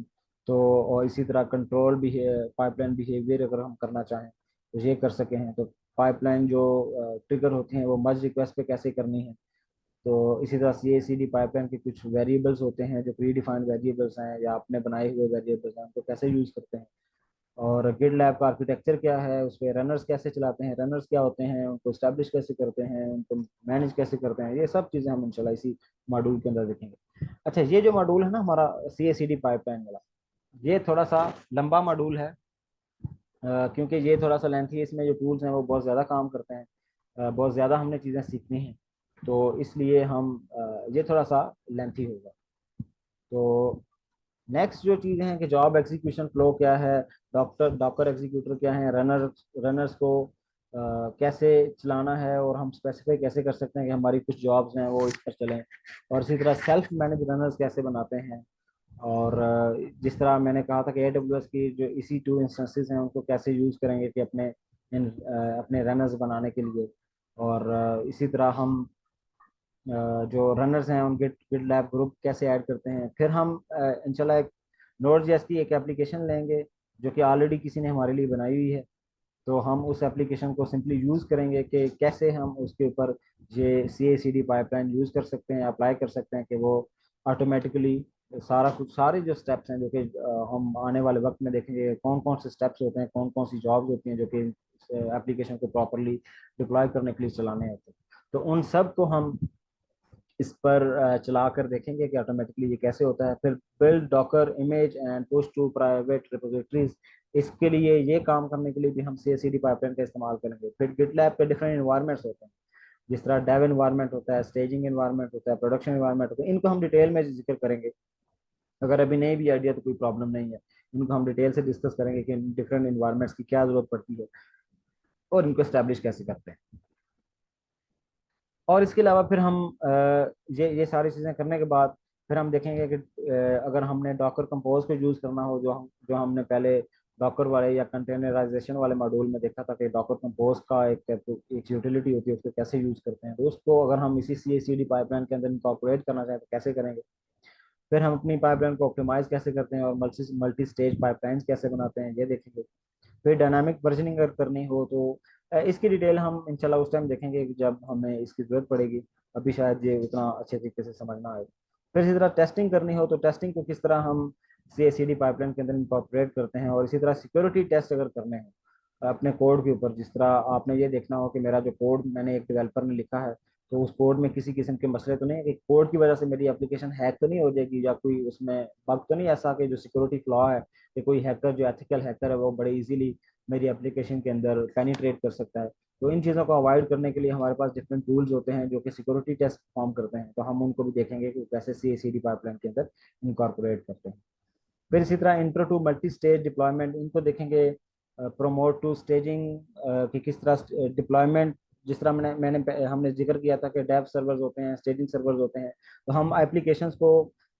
तो और इसी तरह कंट्रोल भी पाइपलाइन बिहेवियर अगर हम करना चाहें तो ये कर सके हैं। तो पाइपलाइन जो ट्रिगर होती हैं वो मर्ज रिक्वेस्ट पे कैसे करनी है। तो इसी तरह CI/CD पाइपलाइन के कुछ वेरिएबल्स होते हैं जो प्री डिफाइंड वेरिएबल्स हैं या आपने बनाए हुए वेरिएबल्स हैं, उनको कैसे यूज़ करते हैं। और गिट लैब का आर्किटेक्चर क्या है, उस पर रनर्स कैसे चलाते हैं, रनर्स क्या होते हैं, उनको स्टैब्लिश कैसे करते हैं, उनको मैनेज कैसे करते हैं, ये सब चीज़ें हम इंशाल्लाह इसी मॉड्यूल के अंदर देखेंगे। अच्छा, ये जो मॉड्यूल है ना हमारा CI/CD पाइपलाइन वाला, ये थोड़ा सा लंबा मॉड्यूल है, क्योंकि ये थोड़ा सा लेंथी है। इसमें जो टूल्स हैं वो बहुत ज़्यादा काम करते हैं, बहुत ज़्यादा हमने चीज़ें सीखनी हैं, तो इसलिए हम ये थोड़ा सा लेंथी होगा। तो नेक्स्ट जो चीज़ें हैं कि जॉब एग्जीक्यूशन फ्लो क्या है, डॉकर एग्जीक्यूटर क्या है, रनर्स को कैसे चलाना है, और हम स्पेसिफाई कैसे कर सकते हैं कि हमारी कुछ जॉब्स हैं वो इस पर चलें, और इसी तरह सेल्फ मैनेज रनर्स कैसे बनाते हैं, और जिस तरह मैंने कहा था कि AWS की जो इसी टू इंस्टेंसेस हैं उनको कैसे यूज़ करेंगे कि अपने रनर्स बनाने के लिए, और इसी तरह हम जो रनर्स हैं उनके गिटलैब ग्रुप कैसे ऐड करते हैं। फिर हम इंशाल्लाह एक Node.js की एक एप्लीकेशन लेंगे जो कि ऑलरेडी किसी ने हमारे लिए बनाई हुई है, तो हम उस एप्लीकेशन को सिंपली यूज़ करेंगे कि कैसे हम उसके ऊपर ये CI/CD पाइपलाइन यूज़ कर सकते हैं, अप्लाई कर सकते हैं कि वो ऑटोमेटिकली सारा कुछ, सारे जो स्टेप्स हैं जो कि हम आने वाले वक्त में देखेंगे कौन कौन से स्टेप्स होते हैं, कौन कौन सी जॉब्स होती हैं जो कि एप्लीकेशन को प्रॉपरली डिप्लॉय करने के लिए चलाने होते हैं, तो उन सब को हम इस पर चला कर देखेंगे कि ऑटोमेटिकली ये कैसे होता है। फिर build Docker image and push to private repositories, इसके लिए ये काम करने के लिए भी हम CI/CD पाइपलाइन का इस्तेमाल करेंगे। फिर गिटलैब के डिफरेंट इन्वायरमेंट्स होते हैं, जिस तरह डेव इन्वायरमेंट होता है, स्टेजिंग इन्वायरमेंट होता है, प्रोडक्शन इन्वायरमेंट होता है, इनको हम डिटेल में जिक्र करेंगे। अगर अभी नहीं भी आइडिया तो कोई प्रॉब्लम नहीं है, इनको हम डिटेल से डिस्कस करेंगे कि डिफरेंट इन्वायरमेंट्स की क्या जरूरत पड़ती है और इनको स्टैब्लिश कैसे करते हैं। और इसके अलावा फिर हम ये सारी चीज़ें करने के बाद फिर हम देखेंगे कि अगर हमने डॉकर कंपोज को यूज़ करना हो, जो हमने पहले डॉकर वाले या कंटेनराइजेशन वाले मॉड्यूल में देखा था कि डॉकर कंपोज का एक यूटिलिटी होती है, उसको कैसे यूज़ करते हैं, तो उसको अगर हम इसी CI/CD पाइपलाइन के अंदर इंकॉर्पोरेट करना चाहें तो कैसे करेंगे। फिर हम अपनी पाइपलाइन को ऑप्टिमाइज कैसे करते हैं और मल्टी मल्टी स्टेज पाइपलाइंस कैसे बनाते हैं, ये देखेंगे। फिर डायनामिक वर्जनिंग अगर करनी हो तो इसकी डिटेल हम इंशाल्लाह उस टाइम देखेंगे कि जब हमें इसकी ज़रूरत पड़ेगी, अभी शायद ये उतना अच्छे तरीके से समझ ना आए। फिर इसी तरह टेस्टिंग करनी हो तो टेस्टिंग को किस तरह हम CI/CD पाइपलाइन के अंदर इंकॉर्पोरेट करते हैं, और इसी तरह सिक्योरिटी टेस्ट अगर करने हैं अपने कोड के ऊपर, जिस तरह आपने ये देखना हो कि मेरा जो कोड मैंने एक डेवलपर ने लिखा है, तो उस कोड में किसी किस्म के मसले तो नहीं है कि कोड की वजह से मेरी एप्लीकेशन हैक तो नहीं हो जाएगी, या कोई उसमें बग तो नहीं ऐसा कि जो सिक्योरिटी फ्लॉ है कि कोई हैकर जो एथिकल हैकर है वो बड़े इजीली मेरी एप्लीकेशन के अंदर पेनिट्रेट कर सकता है। तो इन चीज़ों को अवॉइड करने के लिए हमारे पास डिफरेंट टूल्स होते हैं जो कि सिक्योरिटी टेस्ट परफॉर्म करते हैं, तो हम उनको भी देखेंगे कि कैसे CI/CD पाइपलाइन के अंदर इनकॉर्पोरेट करते हैं। फिर इसी तरह intro to multi stage deployment, इनको देखेंगे। प्रोमोट टू स्टेजिंग कि किस तरह डिप्लॉयमेंट, जिस तरह हमने जिक्र किया था कि डेव सर्वर्स होते हैं, स्टेजिंग सर्वर्स होते हैं, तो हम एप्लीकेशंस को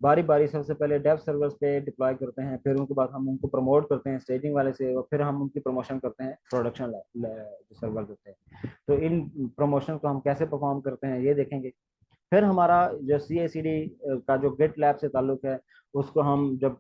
बारी बारी सबसे पहले डेव सर्वर्स पे डिप्लॉय करते हैं, फिर उनके बाद हम उनको प्रमोट करते हैं स्टेजिंग वाले से, और फिर हम उनकी प्रमोशन करते हैं प्रोडक्शन जो सर्वर्स होते हैं। तो इन प्रमोशन को हम कैसे परफॉर्म करते हैं ये देखेंगे। फिर हमारा जो CI/CD का जो गिट लैब से ताल्लुक है, उसको हम जब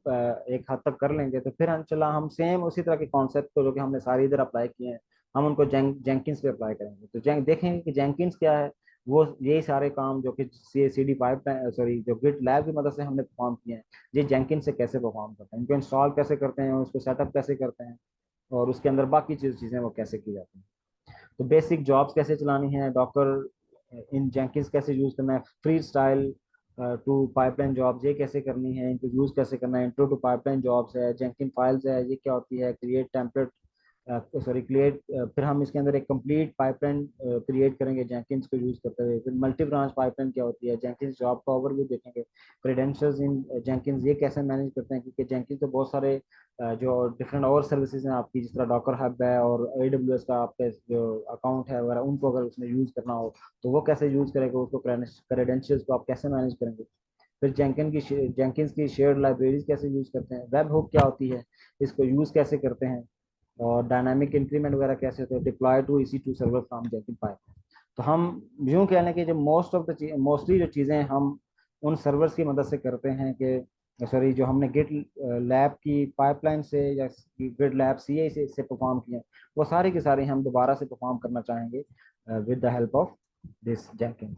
एक हद तक कर लेंगे तो फिर हम सेम उसी तरह के कॉन्सेप्ट को जो कि हमने सारी इधर अप्लाई किए हैं, हम उनको जेंकिंस पे अप्लाई करेंगे। तो देखेंगे कि जेंकिंस क्या है, वो यही सारे काम जो कि CI/CD पाइप सॉरी जो गिट लैब की मदद से हमने परफॉर्म किए हैं, ये जेंकिन से कैसे परफॉर्म करते हैं, इनको इंस्टॉल कैसे करते हैं, उसको सेटअप कैसे करते हैं, और उसके अंदर बाकी चीज़ें वो कैसे की जाती हैं। तो बेसिक जॉब्स कैसे चलानी है, डॉकर इन जेंकिंस कैसे यूज करना है, free style two pipeline jobs ये कैसे करनी है, इनको यूज कैसे करना है, इंट्रो टू पाइपलाइन जॉब्स है, जेंकिन फाइल्स है ये क्या होती है, क्रिएट टेम्पलेट सॉरी क्रिएट, फिर हम इसके अंदर एक कंप्लीट पाइपलाइन क्रिएट करेंगे जेंकिंस को यूज करते हुए। फिर मल्टी ब्रांच पाइपलाइन क्या होती है, जेंकिंस जॉब का ओवरव्यू देखेंगे। क्रेडेंशियल्स इन जेंकिंस ये कैसे मैनेज करते हैं, क्योंकि जेंकिंस तो बहुत सारे जो डिफरेंट और सर्विसेज हैं आपकी, जिस तरह डॉकर हब है और AWS का आपका जो अकाउंट है वगैरह, उनको अगर उसमें यूज करना हो तो वो कैसे यूज करेगा, उसको क्रेडेंशियल्स को आप कैसे मैनेज करेंगे। फिर जेंकिंस की शेयर्ड लाइब्रेरीज कैसे यूज करते हैं, वेब हुक क्या होती है, इसको यूज कैसे करते हैं, और डायनामिक इंक्रीमेंट वगैरह कैसे होते हैं, deploy to EC2 server from Jenkin pipe. तो हम यूं कह लें कि जो मोस्टली जो चीज़ें हम उन सर्वर्स की मदद से करते हैं कि सॉरी जो हमने गिट लैब की पाइपलाइन से या गिट लैब CI से परफॉर्म किए हैं, वो सारी की सारी हम दोबारा से परफॉर्म करना चाहेंगे with the help of this Jenkins.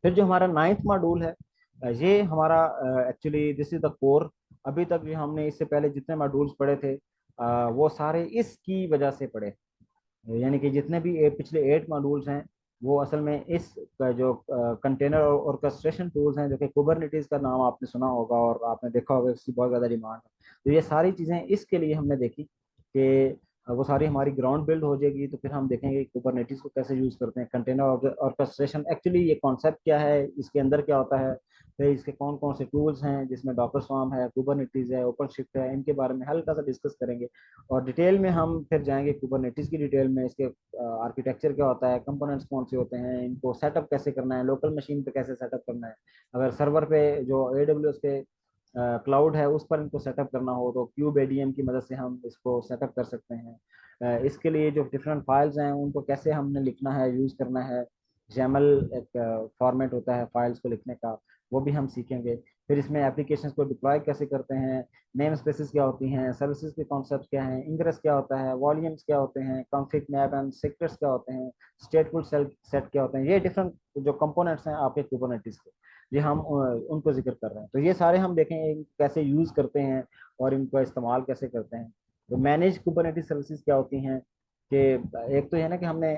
फिर जो हमारा नाइन्थ मॉड्यूल है, ये हमारा actually this is the core. अभी तक जो हमने इससे पहले जितने मॉड्यूल्स पढ़े थे वो सारे इसकी वजह से पढ़े, यानी कि जितने भी पिछले 8 मॉड्यूल्स हैं वो असल में इस जो कंटेनर और ऑर्केस्ट्रेशन टूल्स हैं, जो कि कुबरनेटिस का नाम आपने सुना होगा और आपने देखा होगा इसकी बहुत ज़्यादा डिमांड है, तो ये सारी चीज़ें इसके लिए हमने देखी कि वो सारी हमारी ग्राउंड बिल्ड हो जाएगी, तो फिर हम देखेंगे कुबरनेटिस को कैसे यूज करते हैं, कंटेनर ऑर्केस्ट्रेशन एक्चुअली ये कॉन्सेप्ट क्या है, इसके अंदर क्या होता है, फिर इसके कौन कौन से टूल्स हैं, जिसमें डॉकर स्वार्म है, कुबरनेटिस है, ओपनशिफ्ट है, इनके बारे में हल्का सा डिस्कस करेंगे। और डिटेल में हम फिर जाएंगे कुबरनेटिस की डिटेल में, इसके आर्किटेक्चर क्या होता है, कंपोनेंट्स कौन से होते हैं, इनको सेटअप कैसे करना है, लोकल मशीन पे कैसे सेटअप करना है, अगर सर्वर पे जो AWS के क्लाउड है उस पर इनको सेटअप करना हो तो क्यूब एडीएम की मदद से हम इसको सेटअप कर सकते हैं। इसके लिए जो डिफरेंट फाइल्स हैं उनको कैसे हमने लिखना है, यूज़ करना है, जैमल एक फॉर्मेट होता है फाइल्स को लिखने का, वो भी हम सीखेंगे। फिर इसमें एप्लीकेशंस को डिप्लॉय कैसे करते हैं, नेम स्पेसिस क्या होती हैं, सर्विसेज के कॉन्सेप्ट क्या हैं, इंग्रेस क्या होता है, वॉल्यूम्स क्या होते हैं, कॉन्फिग मैप एंड सेक्टर्स क्या होते हैं, स्टेटफुल सेट क्या होते हैं, ये डिफरेंट जो कंपोनेंट्स हैं आपके कुबरनेटिस के, ये हम उनको जिक्र कर रहे हैं। तो ये सारे हम देखेंगे कैसे यूज करते हैं और इनको इस्तेमाल कैसे करते हैं। तो मैनेज कुबरनेटिस सर्विसेज क्या होती हैं कि एक तो ये ना कि हमने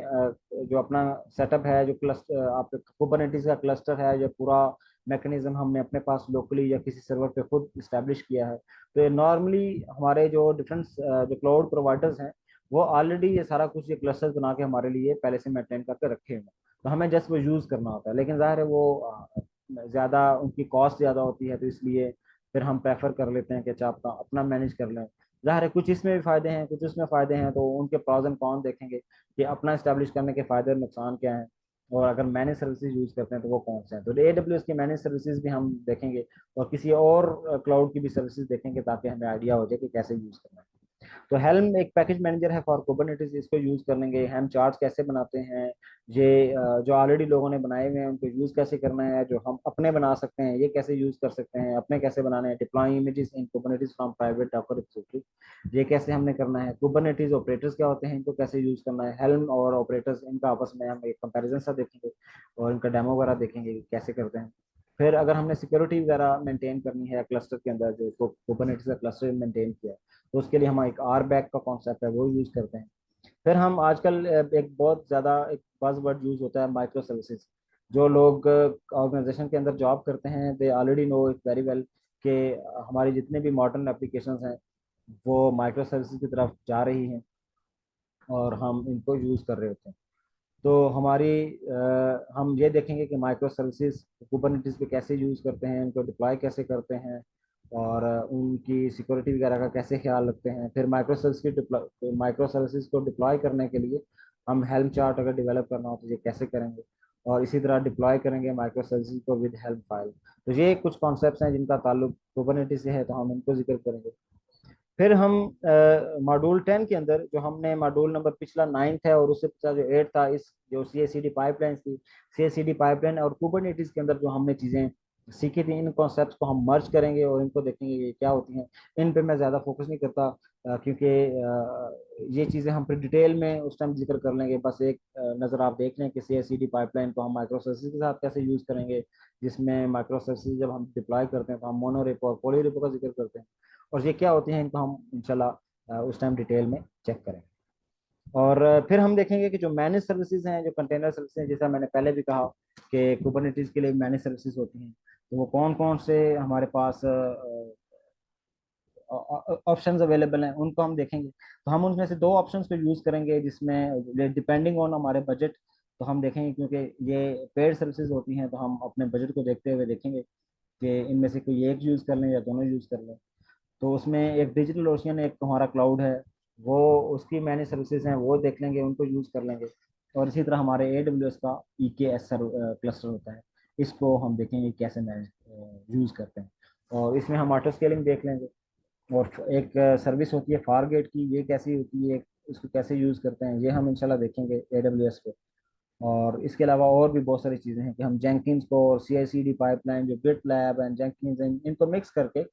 जो अपना सेटअप है, जो क्लस्टर आप कुबरनेटिस का क्लस्टर है, जो पूरा मैकेनिज्म हमने अपने पास लोकली या किसी सर्वर पे खुद इस्टेब्लिश किया है, तो ये नॉर्मली हमारे जो डिफरेंट जो क्लाउड प्रोवाइडर्स हैं वो ऑलरेडी ये सारा कुछ ये क्लस्टर्स बना के हमारे लिए पहले से मेंटेन करके रखे हुए हैं, तो हमें जस्ट वो यूज़ करना होता है। लेकिन जाहिर है वो ज़्यादा उनकी कॉस्ट ज़्यादा होती है, तो इसलिए फिर हम प्रेफर कर लेते हैं कि अच्छा अपना अपना मैनेज कर लें। जाहिर है कुछ इसमें भी फ़ायदे हैं, कुछ उसमें फ़ायदे हैं, तो उनके प्रॉज एंड कॉन देखेंगे कि अपना इस्टेब्लिश करने के फ़ायदे और नुकसान क्या हैं, और अगर मैनेज सर्विसेज यूज़ करते हैं तो वो कौन से हैं। तो AWS की मैनेज सर्विसेज भी हम देखेंगे और किसी और क्लाउड की भी सर्विसेज देखेंगे ताकि हमें आइडिया हो जाए कि कैसे यूज़ करना है। तो हेल्म एक पैकेज मैनेजर है फॉर कुबरनेटिस, इसको यूज करेंगे। हम चार्ट्स कैसे बनाते हैं, ये जो ऑलरेडी लोगों ने बनाए हुए हैं उनको यूज कैसे करना है, जो हम अपने बना सकते हैं ये कैसे यूज कर सकते हैं, अपने कैसे बनाने हैं, deploying images in Kubernetes from private Docker repository, ये कैसे हमने करना है। कुबरनेटिस ऑपरेटर्स क्या होते हैं, इनको कैसे यूज करना है, हेल्म और ऑपरेटर्स इनका आपस में हम एक कंपैरिजन सा देखेंगे और इनका डेमो वगैरह देखेंगे कि कैसे करते हैं। फिर अगर हमने सिक्योरिटी वगैरह मेंटेन करनी है क्लस्टर के अंदर, जो कुबरनेटिस का क्लस्टर मेंटेन किया है, तो उसके लिए हम एक आर बैक का कॉन्सेप्ट है वो यूज करते हैं। फिर हम आजकल एक बहुत ज़्यादा एक बज़वर्ड यूज होता है माइक्रो सर्विसेज। जो लोग ऑर्गेनाइजेशन के अंदर जॉब करते हैं they already know it very well कि हमारी जितने भी मॉडर्न एप्लीकेशंस हैं वो माइक्रो सर्विसेज की तरफ जा रही हैं और हम इनको यूज़ कर रहे होते हैं। तो हम ये देखेंगे कि माइक्रो सर्विसेज कुबरनेटिस पे कैसे यूज़ करते हैं, इनको डिप्लॉय कैसे करते हैं, और उनकी सिक्योरिटी वगैरह का कैसे ख्याल रखते हैं। फिर माइक्रो सर्विसेज को डिप्लॉय करने के लिए हम हेल्म चार्ट अगर डेवलप करना हो तो ये कैसे करेंगे, और इसी तरह डिप्लॉय करेंगे माइक्रो सर्विसेज को विद हेल्म फाइल। तो ये कुछ कॉन्सेप्ट्स हैं जिनका ताल्लुक कुबरनेटिस से है, तो हम इनको जिक्र करेंगे। फिर हम मॉड्यूल 10 के अंदर जो हमने मॉड्यूल नंबर पिछला 9th है और उससे पिछला जो 8 था, इस जो CI/CD पाइपलाइन थी, CI/CD पाइपलाइन और कुबरनेटिस के अंदर जो हमने चीज़ें सीखी थी, इन कॉन्सेप्ट्स को हम मर्ज करेंगे और इनको देखेंगे ये क्या होती हैं। इन पे मैं ज़्यादा फोकस नहीं करता क्योंकि ये चीज़ें हम फिर डिटेल में उस टाइम जिक्र कर लेंगे। बस एक नज़र आप देख लें कि CI/CD पाइपलाइन को हम माइक्रो सर्विसेज के साथ कैसे यूज़ करेंगे, जिसमें माइक्रो सर्विसेज जब हम डिप्लॉय करते हैं तो हम मोनोरेपो और पॉलीरेपो का जिक्र करते हैं, और ये क्या होती हैं इनको हम इंशाल्लाह उस टाइम डिटेल में चेक करेंगे। और फिर हम देखेंगे कि जो मैनेज सर्विसेज हैं, जो कंटेनर सर्विसेज हैं, जैसा मैंने पहले भी कहा कि कुबरनेटिस के लिए मैनेज सर्विसेज होती हैं, तो वो कौन कौन से हमारे पास ऑप्शंस अवेलेबल हैं उनको हम देखेंगे। तो हम उनमें से दो ऑप्शंस को यूज़ करेंगे जिसमें डिपेंडिंग ऑन हमारे बजट, तो हम देखेंगे क्योंकि ये पेड सर्विसेज होती हैं तो हम अपने बजट को देखते हुए देखेंगे कि इनमें से कोई एक यूज़ कर लें या दोनों यूज़ कर लें। तो उसमें एक डिजिटल ओशियन एक हमारा क्लाउड है, वो उसकी मैनेज सर्विसेज हैं वो देख लेंगे, उनको यूज़ कर लेंगे। और इसी तरह हमारे AWS का EKS क्लस्टर होता है, इसको हम देखेंगे कैसे मैनेज यूज़ करते हैं, और इसमें हम ऑटो स्केलिंग देख लेंगे। और एक सर्विस होती है फारगेट की, ये कैसी होती है, इसको कैसे यूज़ करते हैं, ये हम इंशाल्लाह देखेंगे AWS पे। और इसके अलावा और भी बहुत सारी चीज़ें हैं कि हम जेंकिंस को और CI/CD पाइपलाइन जो गिट लैब एंड जेंकिंस इनको मिक्स करके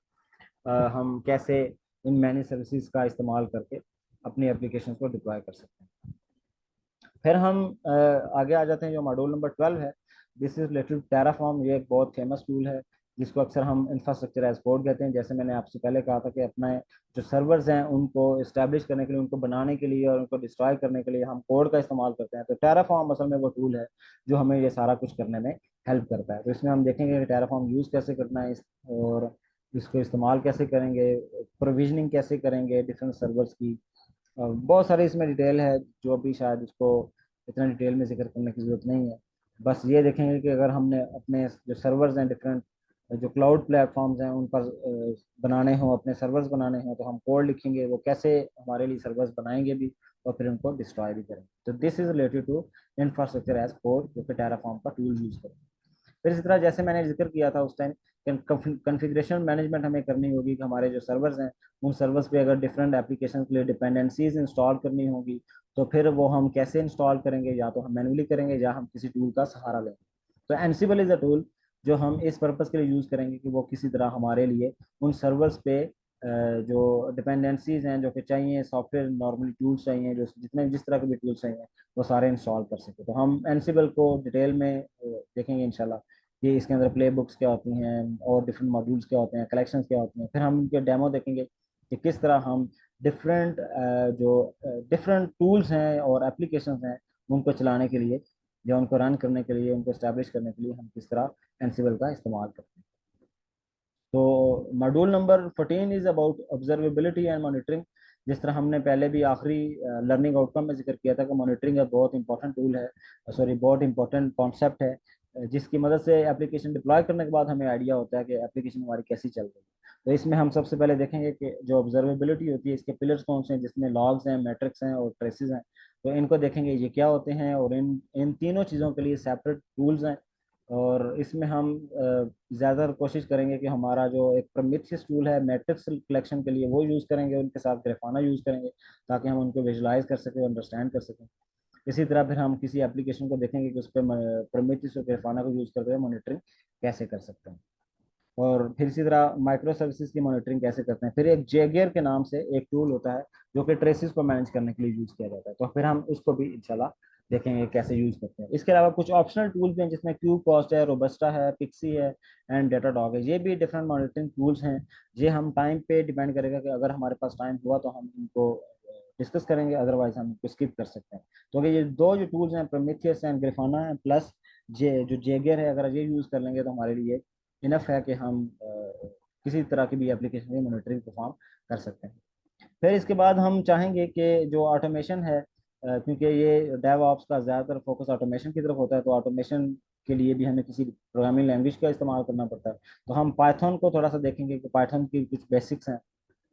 हम कैसे इन मैनेज सर्विसेज का इस्तेमाल करके अपनी एप्लीकेशन को डिप्लॉय कर सकते हैं। फिर हम आगे आ जाते हैं जो मॉड्यूल नंबर 12 है। This is related to Terraform. ये एक बहुत फेमस टूल है जिसको अक्सर हम इंफ्रास्ट्रक्चर एज कोड कहते हैं। जैसे मैंने आपसे पहले कहा था कि अपने जो सर्वर्स हैं उनको इस्टेब्लिश करने के लिए, उनको बनाने के लिए और उनको डिस्ट्रॉय करने के लिए हम कोड का इस्तेमाल करते हैं। तो टेराफॉर्म असल में वो टूल है जो हमें ये सारा कुछ करने में हेल्प करता है। तो इसमें हम देखेंगे कि टेराफॉर्म यूज़ कैसे करना है और इसको इस्तेमाल कैसे करेंगे, प्रोविजनिंग कैसे करेंगे डिफरेंट सर्वर्स की, बहुत सारे इसमें डिटेल है जो अभी शायद उसको इतना डिटेल में जिक्र करने की जरूरत नहीं है। बस ये देखेंगे कि अगर हमने अपने जो सर्वर्स हैं डिफरेंट, जो क्लाउड प्लेटफॉर्म्स हैं उन पर बनाने हों, अपने सर्वर्स बनाने हों, तो हम कोड लिखेंगे वो कैसे हमारे लिए सर्वर्स बनाएंगे भी और फिर उनको डिस्ट्रॉय भी करेंगे। तो this is related to infrastructure as code, जो कि टेराफॉर्म का टूल यूज करेंगे। फिर इसी तरह जैसे मैंने जिक्र किया था उस टाइम, कॉन्फ़िगरेशन मैनेजमेंट हमें करनी होगी कि हमारे जो सर्वर्स हैं उन सर्वर्स पे अगर डिफरेंट एप्लीकेशन के लिए डिपेंडेंसीज इंस्टॉल करनी होगी, तो फिर वो हम कैसे इंस्टॉल करेंगे, या तो हम मैनुअली करेंगे या हम किसी टूल का सहारा लेंगे। तो एनसिबल इज़ अ टूल जो हम इस पर्पज़ के लिए यूज़ करेंगे कि वो किसी तरह हमारे लिए उन सर्वर्स पे जो डिपेंडेंसीज हैं जो कि चाहिए, सॉफ्टवेयर नॉर्मली टूल्स चाहिए, जो जितने जिस तरह के भी टूल्स चाहिए वो सारे इंस्टॉल कर सके। तो हम एनसिबल को डिटेल में देखेंगे इंशाल्लाह कि इसके अंदर प्ले बुक्स क्या होती हैं और डिफरेंट मॉड्यूल्स क्या होते हैं, कलेक्शंस क्या होती हैं। फिर हम उनके डेमो देखेंगे कि किस तरह हम डिफरेंट जो डिफरेंट टूल्स हैं और एप्लीकेशंस हैं उनको चलाने के लिए, या उनको रन करने के लिए, उनको इस्टेब्लिश करने के लिए हम किस तरह एनसिबल का इस्तेमाल करते हैं। तो module number 14 is about observability and monitoring. जिस तरह हमने पहले भी आखिरी लर्निंग आउटकम में जिक्र किया था कि मॉनिटरिंग एक बहुत इंपॉर्टेंट टूल है, सॉरी बहुत इंपॉर्टेंट कॉन्सेप्ट है, जिसकी मदद से एप्लीकेशन डिप्लॉय करने के बाद हमें आइडिया होता है कि एप्लीकेशन हमारी कैसी चल रही है। तो इसमें हम सबसे पहले देखेंगे कि जो ऑब्जर्वेबिलिटी होती है इसके पिलर्स कौन से हैं, जिसमें लॉग्स हैं, मैट्रिक्स हैं और ट्रेसेस हैं। तो इनको देखेंगे ये क्या होते हैं, और इन इन तीनों चीज़ों के लिए सेपरेट टूल्स हैं। और इसमें हम ज़्यादातर कोशिश करेंगे कि हमारा जो एक प्रोमीथियस टूल है मैट्रिक्स कलेक्शन के लिए वो यूज़ करेंगे, उनके साथ ग्राफाना यूज़ करेंगे ताकि हम उनको विजुलाइज कर सकें, अंडरस्टैंड कर सकें। इसी तरह फिर हम किसी एप्लीकेशन को देखेंगे कि उस पर प्रोमीथियस और ग्राफाना को यूज़ करते हुए मॉनिटरिंग कैसे कर सकते हैं। और फिर इसी तरह माइक्रो सर्विसेज की मॉनिटरिंग कैसे करते हैं। फिर एक जेगियर के नाम से एक टूल होता है जो कि ट्रेसेस को मैनेज करने के लिए यूज़ किया जाता है, तो फिर हम उसको भी इंशाल्लाह देखेंगे कैसे यूज़ करते हैं। इसके अलावा कुछ ऑप्शनल टूल्स भी हैं जिसमें क्यूब कॉस्ट है, रोबस्टा है, पिक्सी है एंड डेटाडॉग है। ये भी डिफरेंट मॉनिटरिंग टूल्स हैं। ये हम टाइम पे डिपेंड करेगा कि अगर हमारे पास टाइम हुआ तो हम इनको डिस्कस करेंगे, अदरवाइज हम इनको स्किप कर सकते हैं। तो ये दो जो टूल्स हैं प्रोमीथियस एंड ग्रिफाना है प्लस जो जेगियर है, अगर ये यूज़ कर लेंगे तो हमारे लिए इनफ है कि हम किसी तरह की भी एप्लीकेशन की मॉनिटरिंग परफॉर्म कर सकते हैं। फिर इसके बाद हम चाहेंगे कि जो ऑटोमेशन है, क्योंकि ये डेव ऑप्स का ज़्यादातर फोकस ऑटोमेशन की तरफ होता है, तो ऑटोमेशन के लिए भी हमें किसी प्रोग्रामिंग लैंग्वेज का इस्तेमाल करना पड़ता है। तो हम पाइथन को थोड़ा सा देखेंगे कि पाइथन की कुछ बेसिक्स हैं,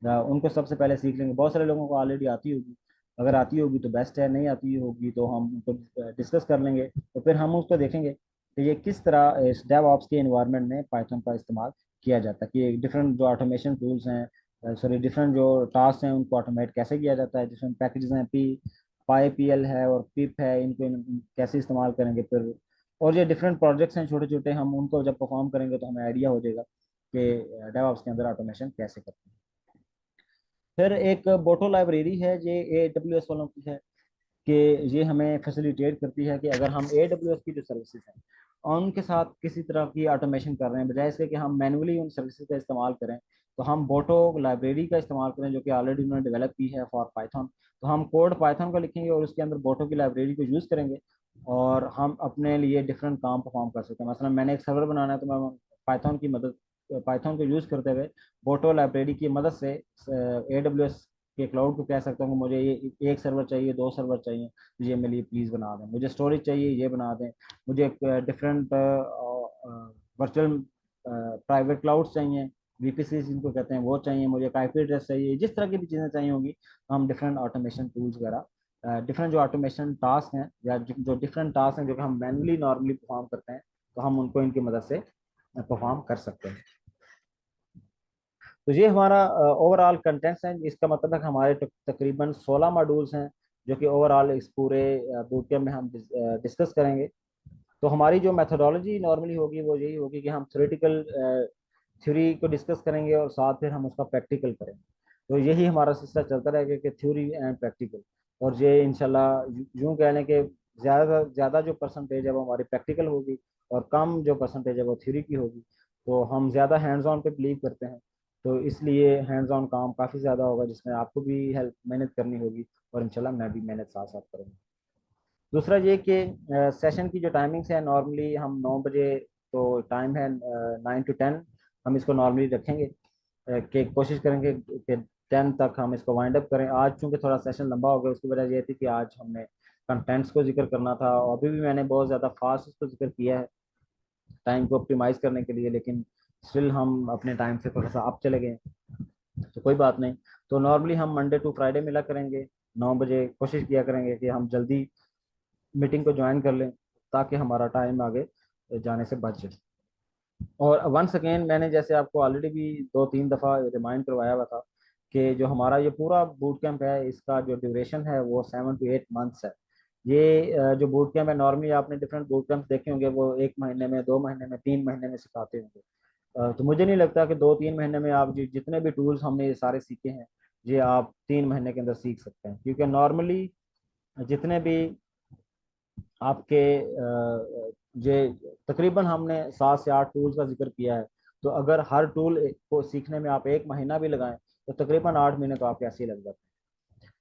उनको सबसे पहले सीख लेंगे। बहुत सारे लोगों को ऑलरेडी आती होगी, अगर आती होगी तो बेस्ट है, नहीं आती होगी तो हम उनको डिस्कस कर लेंगे। तो फिर हम उसको देखेंगे कि ये किस तरह इस डेव ऑप्स के इन्वायरमेंट में पाइथन का इस्तेमाल किया जाता है, कि डिफरेंट जो ऑटोमेशन टूल्स हैं, सॉरी डिफरेंट जो टास्क हैं उनको ऑटोमेट कैसे किया जाता है, डिफरेंट पैकेजेस हैं, पाई पी एल है और पिप है, इनको कैसे इस्तेमाल करेंगे फिर। और ये डिफरेंट प्रोजेक्ट्स हैं छोटे छोटे, हम उनको जब परफॉर्म करेंगे तो हमें आइडिया हो जाएगा कि डेव ऑप्स के अंदर ऑटोमेशन कैसे करते हैं। फिर एक बोटो लाइब्रेरी है, ये ए डब्ल्यू एस वालों की है, कि ये हमें फैसिलिटेट करती है कि अगर हम ए डब्ल्यू एस की जो सर्विसेज हैं उनके साथ किसी तरह की ऑटोमेशन कर रहे हैं, बजाय इसके कि हम मैनुअली उन सर्विसेज का इस्तेमाल करें, तो हम बोटो लाइब्रेरी का इस्तेमाल करें जो कि ऑलरेडी उन्होंने डेवलप की है फॉर पाइथन। तो हम कोड पाइथन का लिखेंगे और उसके अंदर बोटो की लाइब्रेरी को यूज़ करेंगे, और हम अपने लिए डिफरेंट काम परफॉर्म कर सकते हैं। मसलन मैंने एक सर्वर बनाना है तो मैं पाइथन को यूज़ करते हुए बोटो लाइब्रेरी की मदद से ए डब्ल्यू एस के क्लाउड को कह सकता हूँ कि मुझे ये एक सर्वर चाहिए, दो सर्वर चाहिए, तो ये मेरे लिए प्लीज़ बना दें। मुझे स्टोरेज चाहिए, ये बना दें। मुझे डिफरेंट वर्चुअल प्राइवेट क्लाउड्स चाहिए, वीपीसी जिनको कहते हैं वो चाहिए, मुझे एक आईपी एड्रेस चाहिए, जिस तरह की भी चीज़ें चाहिए होंगी हम डिफरेंट ऑटोमेशन टूल्स वगैरह, डिफरेंट जो ऑटोमेशन टास्क हैं या जो डिफरेंट टास्क हैं जो कि हम मैनुअली नॉर्मली परफॉर्म करते हैं, तो हम उनको इनकी मदद से परफॉर्म कर सकते हैं। तो ये हमारा ओवरऑल कंटेंट्स है। इसका मतलब है कि हमारे तकरीबन 16 मॉड्यूल्स हैं जो कि ओवरऑल इस पूरे बूट कैंप में हम डिस्कस करेंगे। तो हमारी जो मेथोडोलॉजी नॉर्मली होगी वो यही होगी कि हम थ्योरेटिकल थ्योरी को डिस्कस करेंगे और साथ फिर हम उसका प्रैक्टिकल करेंगे। तो यही हमारा सिलसिला चलता रहेगा कि थ्योरी एंड प्रैक्टिकल। और ये इंशाल्लाह यूँ कह लें कि ज़्यादा ज़्यादा जो परसेंटेज है वो हमारी प्रैक्टिकल होगी और कम जो परसेंटेज है वो थ्योरी की होगी। तो हम ज़्यादा हैंड्स ऑन पे बिलीव करते हैं, तो इसलिए हैंड्स ऑन काम काफ़ी ज़्यादा होगा जिसमें आपको भी हेल्प मेहनत करनी होगी, और इंशाल्लाह मैं भी मेहनत साथ साथ करूँगा। दूसरा ये कि सेशन की जो टाइमिंग्स है नॉर्मली हम 9 बजे, तो टाइम है 9 to 10, हम इसको नॉर्मली रखेंगे कि कोशिश करेंगे कि 10 तक हम इसको वाइंड अप करें। आज चूंकि थोड़ा सेशन लंबा हो गया, उसकी वजह यह थी कि आज हमने कंटेंट्स को जिक्र करना था, और अभी भी मैंने बहुत ज़्यादा फास्ट उसको जिक्र किया है टाइम को ऑप्टिमाइज करने के लिए, लेकिन स्टिल हम अपने टाइम से थोड़ा सा अप चले गए, तो कोई बात नहीं। तो नॉर्मली हम मंडे टू फ्राइडे मिला करेंगे 9 बजे, कोशिश किया करेंगे कि हम जल्दी मीटिंग को ज्वाइन कर लें ताकि हमारा टाइम आगे जाने से बच जाए। और वंस अगेन मैंने जैसे आपको ऑलरेडी भी 2-3 दफ़ा रिमाइंड करवाया हुआ था कि जो हमारा ये पूरा बूट कैंप है, इसका जो ड्यूरेशन है वो 7 to 8 मंथ्स है। ये जो बूट कैंप है, नॉर्मली आपने डिफरेंट बूट कैंप देखे होंगे, वो 1 महीने में, 2 महीने में, 3 महीने में सिखाते होंगे। तो मुझे नहीं लगता कि 2-3 महीने में आप जितने भी टूल्स हमने ये सारे सीखे हैं, ये आप 3 महीने के अंदर सीख सकते हैं, क्योंकि नॉर्मली जितने भी आपके ये तकरीबन हमने 7 से 8 टूल्स का जिक्र किया है। तो अगर हर टूल को सीखने में आप 1 महीना भी लगाएं, तो तकरीबन 8 महीने तो आपके ऐसे ही लग जाते हैं।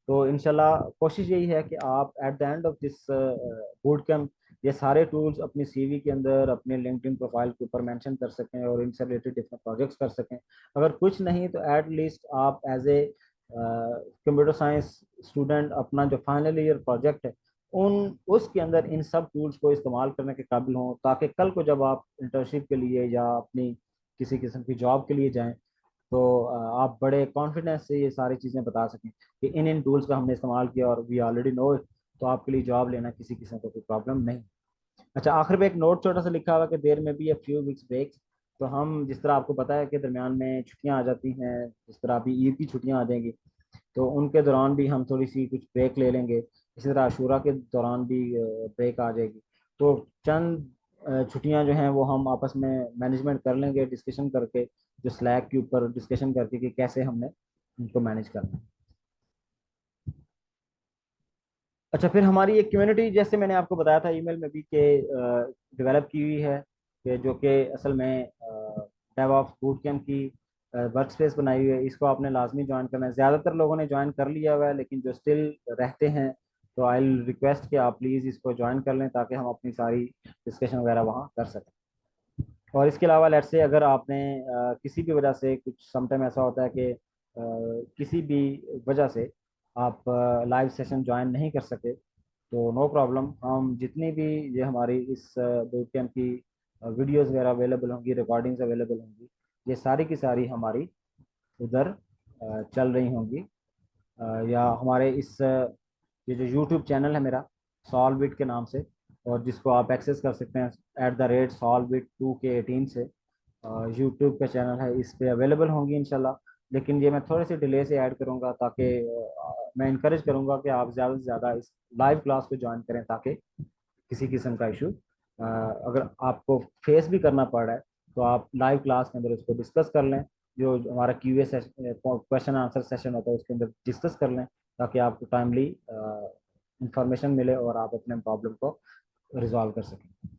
तो इंशाल्लाह कोशिश यही है कि आप at the end of this boot camp ये सारे टूल्स अपनी सीवी के अंदर, अपने लिंक्डइन प्रोफाइल के ऊपर मेंशन कर सकें और इनसे रिलेटेड डिफरेंट प्रोजेक्ट्स कर सकें। अगर कुछ नहीं तो एट लीस्ट आप as a computer science student अपना जो फाइनल ईयर प्रोजेक्ट है, उन उसके अंदर इन सब टूल्स को इस्तेमाल करने के काबिल हों, ताकि कल को जब आप इंटर्नशिप के लिए या अपनी किसी किस्म की जॉब के लिए जाएं, तो आप बड़े कॉन्फिडेंस से ये सारी चीज़ें बता सकें कि इन इन टूल्स का हमने इस्तेमाल किया और वी ऑलरेडी नो इट। तो आपके लिए जॉब लेना किसी किस्म का कोई प्रॉब्लम नहीं। अच्छा, आखिर में एक नोट छोटा सा लिखा हुआ है कि there may be a few weeks breaks. तो हम जिस तरह आपको पता है कि दरमियान में छुट्टियां आ जाती हैं, जिस तरह अभी ईद की छुट्टियां आ जाएंगी, तो उनके दौरान भी हम थोड़ी सी कुछ ब्रेक ले लेंगे। इसी तरह आशूरा के दौरान भी ब्रेक आ जाएगी। तो चंद छुट्टियां जो हैं वो हम आपस में मैनेजमेंट कर लेंगे, डिस्कशन करके, जो स्लैक के ऊपर डिस्कशन करके कि कैसे हमने उनको मैनेज करना है। अच्छा, फिर हमारी एक कम्युनिटी, जैसे मैंने आपको बताया था ईमेल में भी, कि डेवलप की हुई है, कि जो कि असल में डेवऑप्स बूट कैंप की वर्क स्पेस बनाई हुई है। इसको आपने लाजमी ज्वाइन करना है। ज़्यादातर लोगों ने ज्वाइन कर लिया हुआ है, लेकिन जो स्टिल रहते हैं, तो आई रिक्वेस्ट कि आप प्लीज़ इसको ज्वाइन कर लें ताकि हम अपनी सारी डिस्कशन वगैरह वहाँ कर सकें। और इसके अलावा लेट्स से अगर आपने किसी भी वजह से, कुछ समटाइम ऐसा होता है कि किसी भी वजह से आप लाइव सेशन ज्वाइन नहीं कर सके, तो नो प्रॉब्लम। हम जितनी भी ये हमारी इस बूट कैंप की वीडियोस वगैरह अवेलेबल होंगी, रिकॉर्डिंग्स अवेलेबल होंगी, ये सारी की सारी हमारी उधर चल रही होंगी। या हमारे इस ये जो यूट्यूब चैनल है मेरा, सॉल्विट के नाम से, और जिसको आप एक्सेस कर सकते हैं @solvit2k18 से, यूट्यूब का चैनल है, इस पे अवेलेबल होंगी इंशाल्लाह। लेकिन ये मैं थोड़े से डिले से ऐड करूँगा, ताकि मैं इनक्रेज करूँगा कि आप ज़्यादा से ज़्यादा इस लाइव क्लास को ज्वाइन करें, ताकि किसी किस्म का इशू अगर आपको फेस भी करना पड़ रहा है, तो आप लाइव क्लास के अंदर उसको डिस्कस कर लें। जो हमारा QA session, question answer session होता है, उसके अंदर डिस्कस कर लें, ताकि आपको टाइमली इंफॉर्मेशन मिले और आप अपने प्रॉब्लम को रिजॉल्व कर सकें।